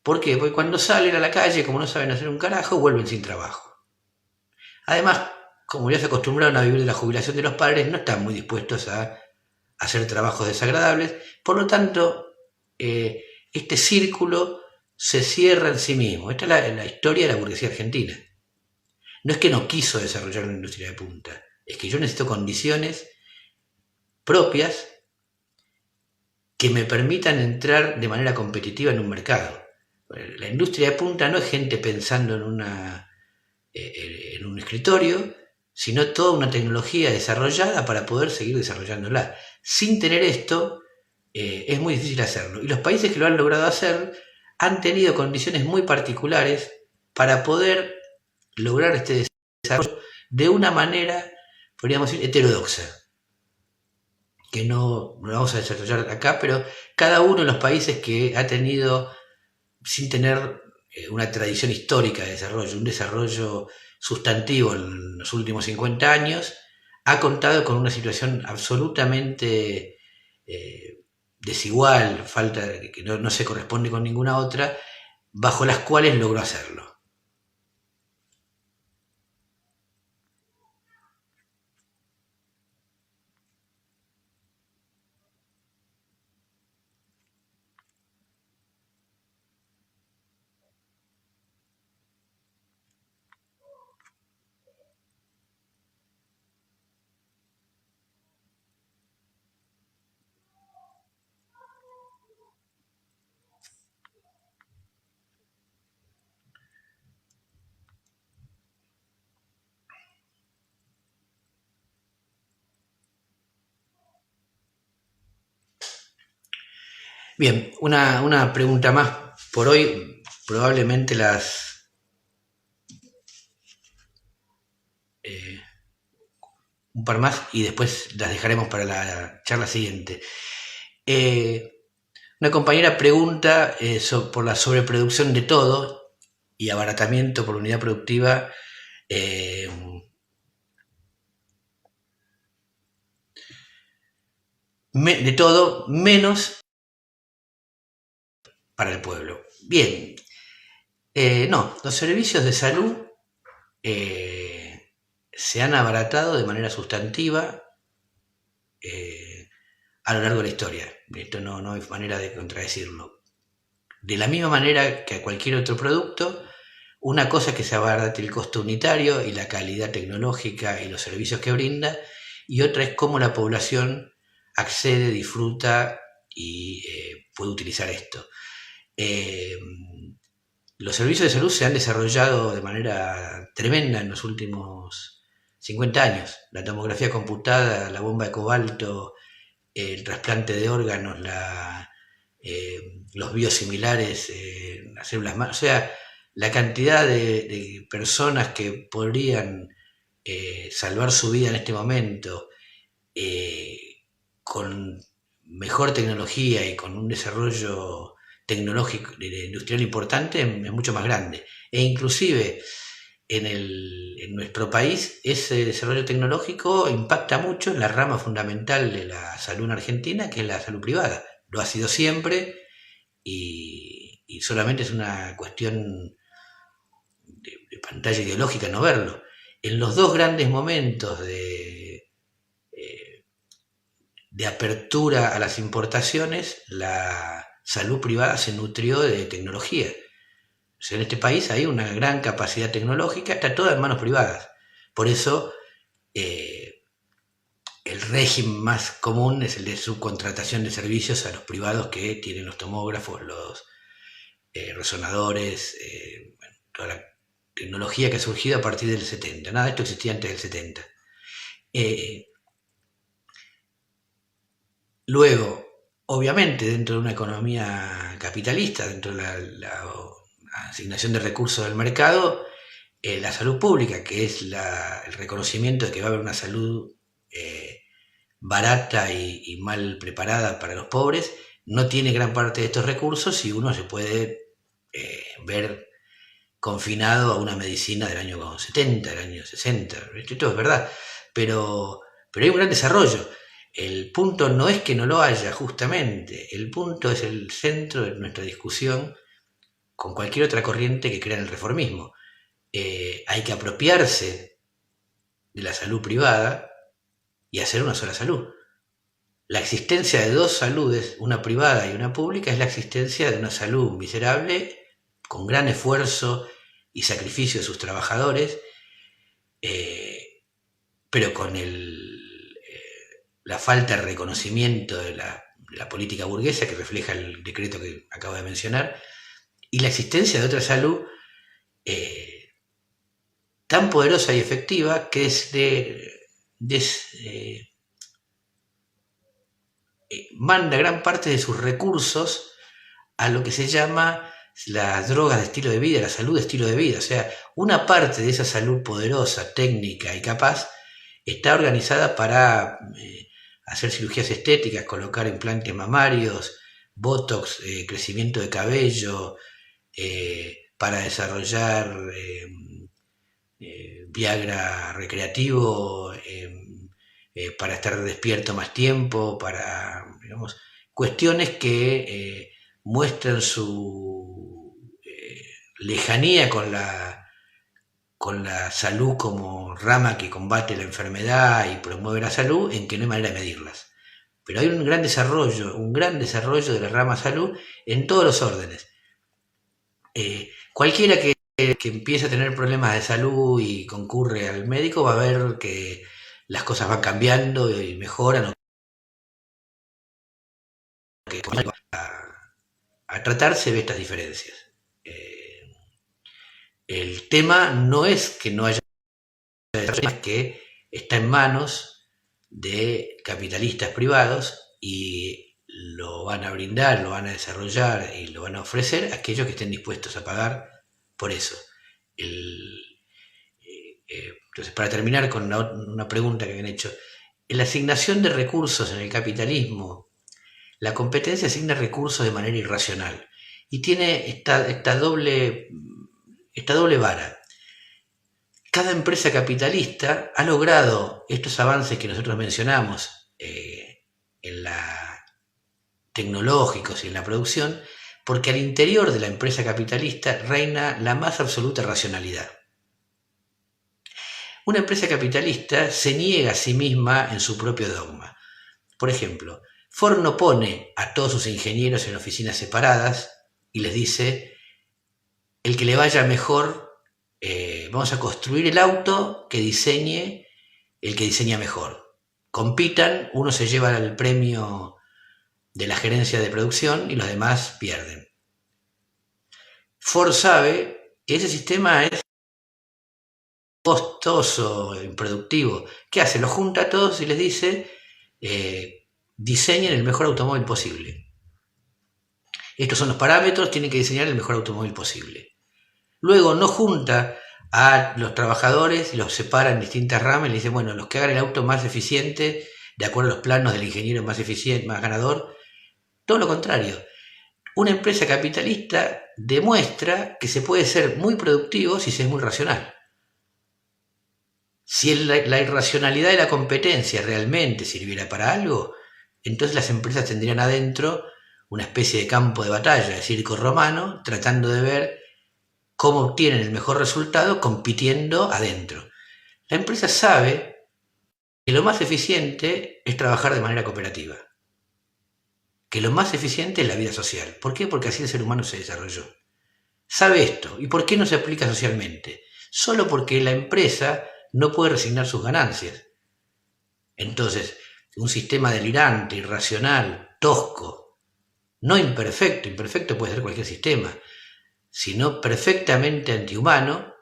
¿Por qué? Porque cuando salen a la calle, como no saben hacer un carajo, vuelven sin trabajo. Además, como ya se acostumbraron a vivir de la jubilación de los padres, no están muy dispuestos a hacer trabajos desagradables. Por lo tanto, este círculo se cierra en sí mismo. Esta es la historia de la burguesía argentina. No es que no quiso desarrollar una industria de punta, es que yo necesito condiciones propias que me permitan entrar de manera competitiva en un mercado. La industria de punta no es gente pensando en un escritorio, sino toda una tecnología desarrollada para poder seguir desarrollándola. Sin tener esto, es muy difícil hacerlo. Y los países que lo han logrado hacer han tenido condiciones muy particulares para poder lograr este desarrollo de una manera, podríamos decir, heterodoxa, que no lo vamos a desarrollar acá, pero cada uno de los países que ha tenido, sin tener una tradición histórica de desarrollo, un desarrollo sustantivo en los últimos 50 años, ha contado con una situación absolutamente desigual, falta que no se corresponde con ninguna otra, bajo las cuales logró hacerlo. Bien, una pregunta más por hoy, probablemente un par más y después las dejaremos para la charla siguiente. Una compañera pregunta por la sobreproducción de todo y abaratamiento por unidad productiva de todo menos para el pueblo. Bien, no, los servicios de salud se han abaratado de manera sustantiva a lo largo de la historia. Esto no hay manera de contradecirlo. De la misma manera que a cualquier otro producto, una cosa es que se abarate el costo unitario y la calidad tecnológica y los servicios que brinda, y otra es cómo la población accede, disfruta y puede utilizar esto. Los servicios de salud se han desarrollado de manera tremenda en los últimos 50 años. La tomografía computada, la bomba de cobalto, el trasplante de órganos, los biosimilares, las células madre, o sea, la cantidad de personas que podrían salvar su vida en este momento con mejor tecnología y con un desarrollo tecnológico industrial importante es mucho más grande. E inclusive en nuestro país ese desarrollo tecnológico impacta mucho en la rama fundamental de la salud en Argentina, que es la salud privada. Lo ha sido siempre y solamente es una cuestión de pantalla ideológica no verlo. En los dos grandes momentos de apertura a las importaciones, la salud privada se nutrió de tecnología. O sea, en este país hay una gran capacidad tecnológica, está toda en manos privadas. Por eso el régimen más común es el de subcontratación de servicios a los privados que tienen los tomógrafos, los resonadores, bueno, toda la tecnología que ha surgido a partir del 70. Nada de esto existía antes del 70. Luego, obviamente, dentro de una economía capitalista, dentro de la asignación de recursos del mercado, la salud pública, que es el reconocimiento de que va a haber una salud barata y mal preparada para los pobres, no tiene gran parte de estos recursos y uno se puede ver confinado a una medicina del año 70, del año 60. Esto es verdad, pero hay un gran desarrollo. El punto no es que no lo haya, justamente, el punto es el centro de nuestra discusión con cualquier otra corriente que crea en el reformismo. Hay que apropiarse de la salud privada y hacer una sola salud. La existencia de dos saludes, una privada y una pública, es la existencia de una salud miserable, con gran esfuerzo y sacrificio de sus trabajadores, pero con la falta de reconocimiento de la política burguesa que refleja el decreto que acabo de mencionar, y la existencia de otra salud tan poderosa y efectiva que manda gran parte de sus recursos a lo que se llama las drogas de estilo de vida, la salud de estilo de vida. O sea, una parte de esa salud poderosa, técnica y capaz está organizada para hacer cirugías estéticas, colocar implantes mamarios, botox, crecimiento de cabello, para desarrollar Viagra recreativo, para estar despierto más tiempo, para, digamos, cuestiones que muestran su lejanía con la salud como rama que combate la enfermedad y promueve la salud, en que no hay manera de medirlas. Pero hay un gran desarrollo de la rama salud en todos los órdenes. Cualquiera que empiece a tener problemas de salud y concurre al médico va a ver que las cosas van cambiando y mejoran, que a tratar se ve estas diferencias. El tema no es que no haya desarrollo, es que está en manos de capitalistas privados y lo van a brindar, lo van a desarrollar y lo van a ofrecer a aquellos que estén dispuestos a pagar por eso. Entonces, para terminar con una pregunta que habían hecho, en la asignación de recursos en el capitalismo, la competencia asigna recursos de manera irracional y tiene esta doble vara. Cada empresa capitalista ha logrado estos avances que nosotros mencionamos tecnológicos y en la producción, porque al interior de la empresa capitalista reina la más absoluta racionalidad. Una empresa capitalista se niega a sí misma en su propio dogma. Por ejemplo, Ford no pone a todos sus ingenieros en oficinas separadas y les dice: el que le vaya mejor, vamos a construir el auto que diseñe el que diseña mejor. Compitan, uno se lleva el premio de la gerencia de producción y los demás pierden. Ford sabe que ese sistema es costoso, improductivo. ¿Qué hace? Los junta a todos y les dice: diseñen el mejor automóvil posible. Estos son los parámetros, tienen que diseñar el mejor automóvil posible. Luego no junta a los trabajadores y los separa en distintas ramas y le dice: bueno, los que hagan el auto más eficiente, de acuerdo a los planos del ingeniero más eficiente, más ganador. Todo lo contrario. Una empresa capitalista demuestra que se puede ser muy productivo si se es muy racional. Si la irracionalidad de la competencia realmente sirviera para algo, entonces las empresas tendrían adentro una especie de campo de batalla, de circo romano, tratando de ver cómo obtienen el mejor resultado compitiendo adentro. La empresa sabe que lo más eficiente es trabajar de manera cooperativa, que lo más eficiente es la vida social. ¿Por qué? Porque así el ser humano se desarrolló. Sabe esto. ¿Y por qué no se aplica socialmente? Solo porque la empresa no puede resignar sus ganancias. Entonces, un sistema delirante, irracional, tosco, no imperfecto, imperfecto puede ser cualquier sistema, sino perfectamente antihumano,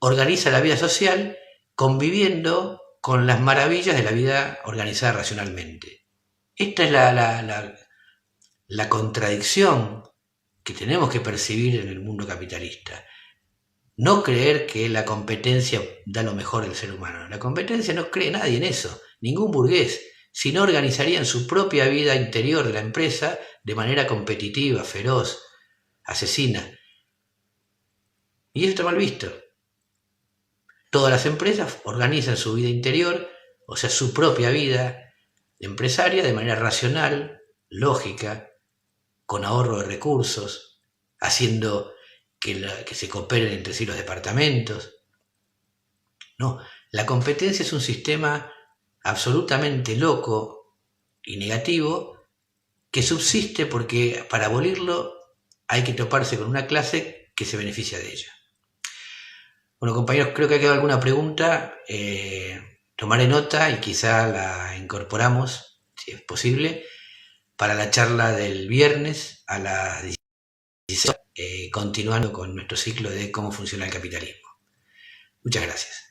organiza la vida social conviviendo con las maravillas de la vida organizada racionalmente. Esta es la contradicción que tenemos que percibir en el mundo capitalista. No creer que la competencia da lo mejor del ser humano. La competencia no cree nadie en eso, ningún burgués, sino organizarían su propia vida interior de la empresa de manera competitiva, feroz, asesina. Y eso está mal visto. Todas las empresas organizan su vida interior, o sea, su propia vida empresaria de manera racional, lógica, con ahorro de recursos, haciendo que se cooperen entre sí los departamentos. No, la competencia es un sistema absolutamente loco y negativo que subsiste porque para abolirlo hay que toparse con una clase que se beneficia de ella. Bueno, compañeros, creo que ha quedado alguna pregunta. Tomaré nota y quizá la incorporamos, si es posible, para la charla del viernes a las 16, continuando con nuestro ciclo de cómo funciona el capitalismo. Muchas gracias.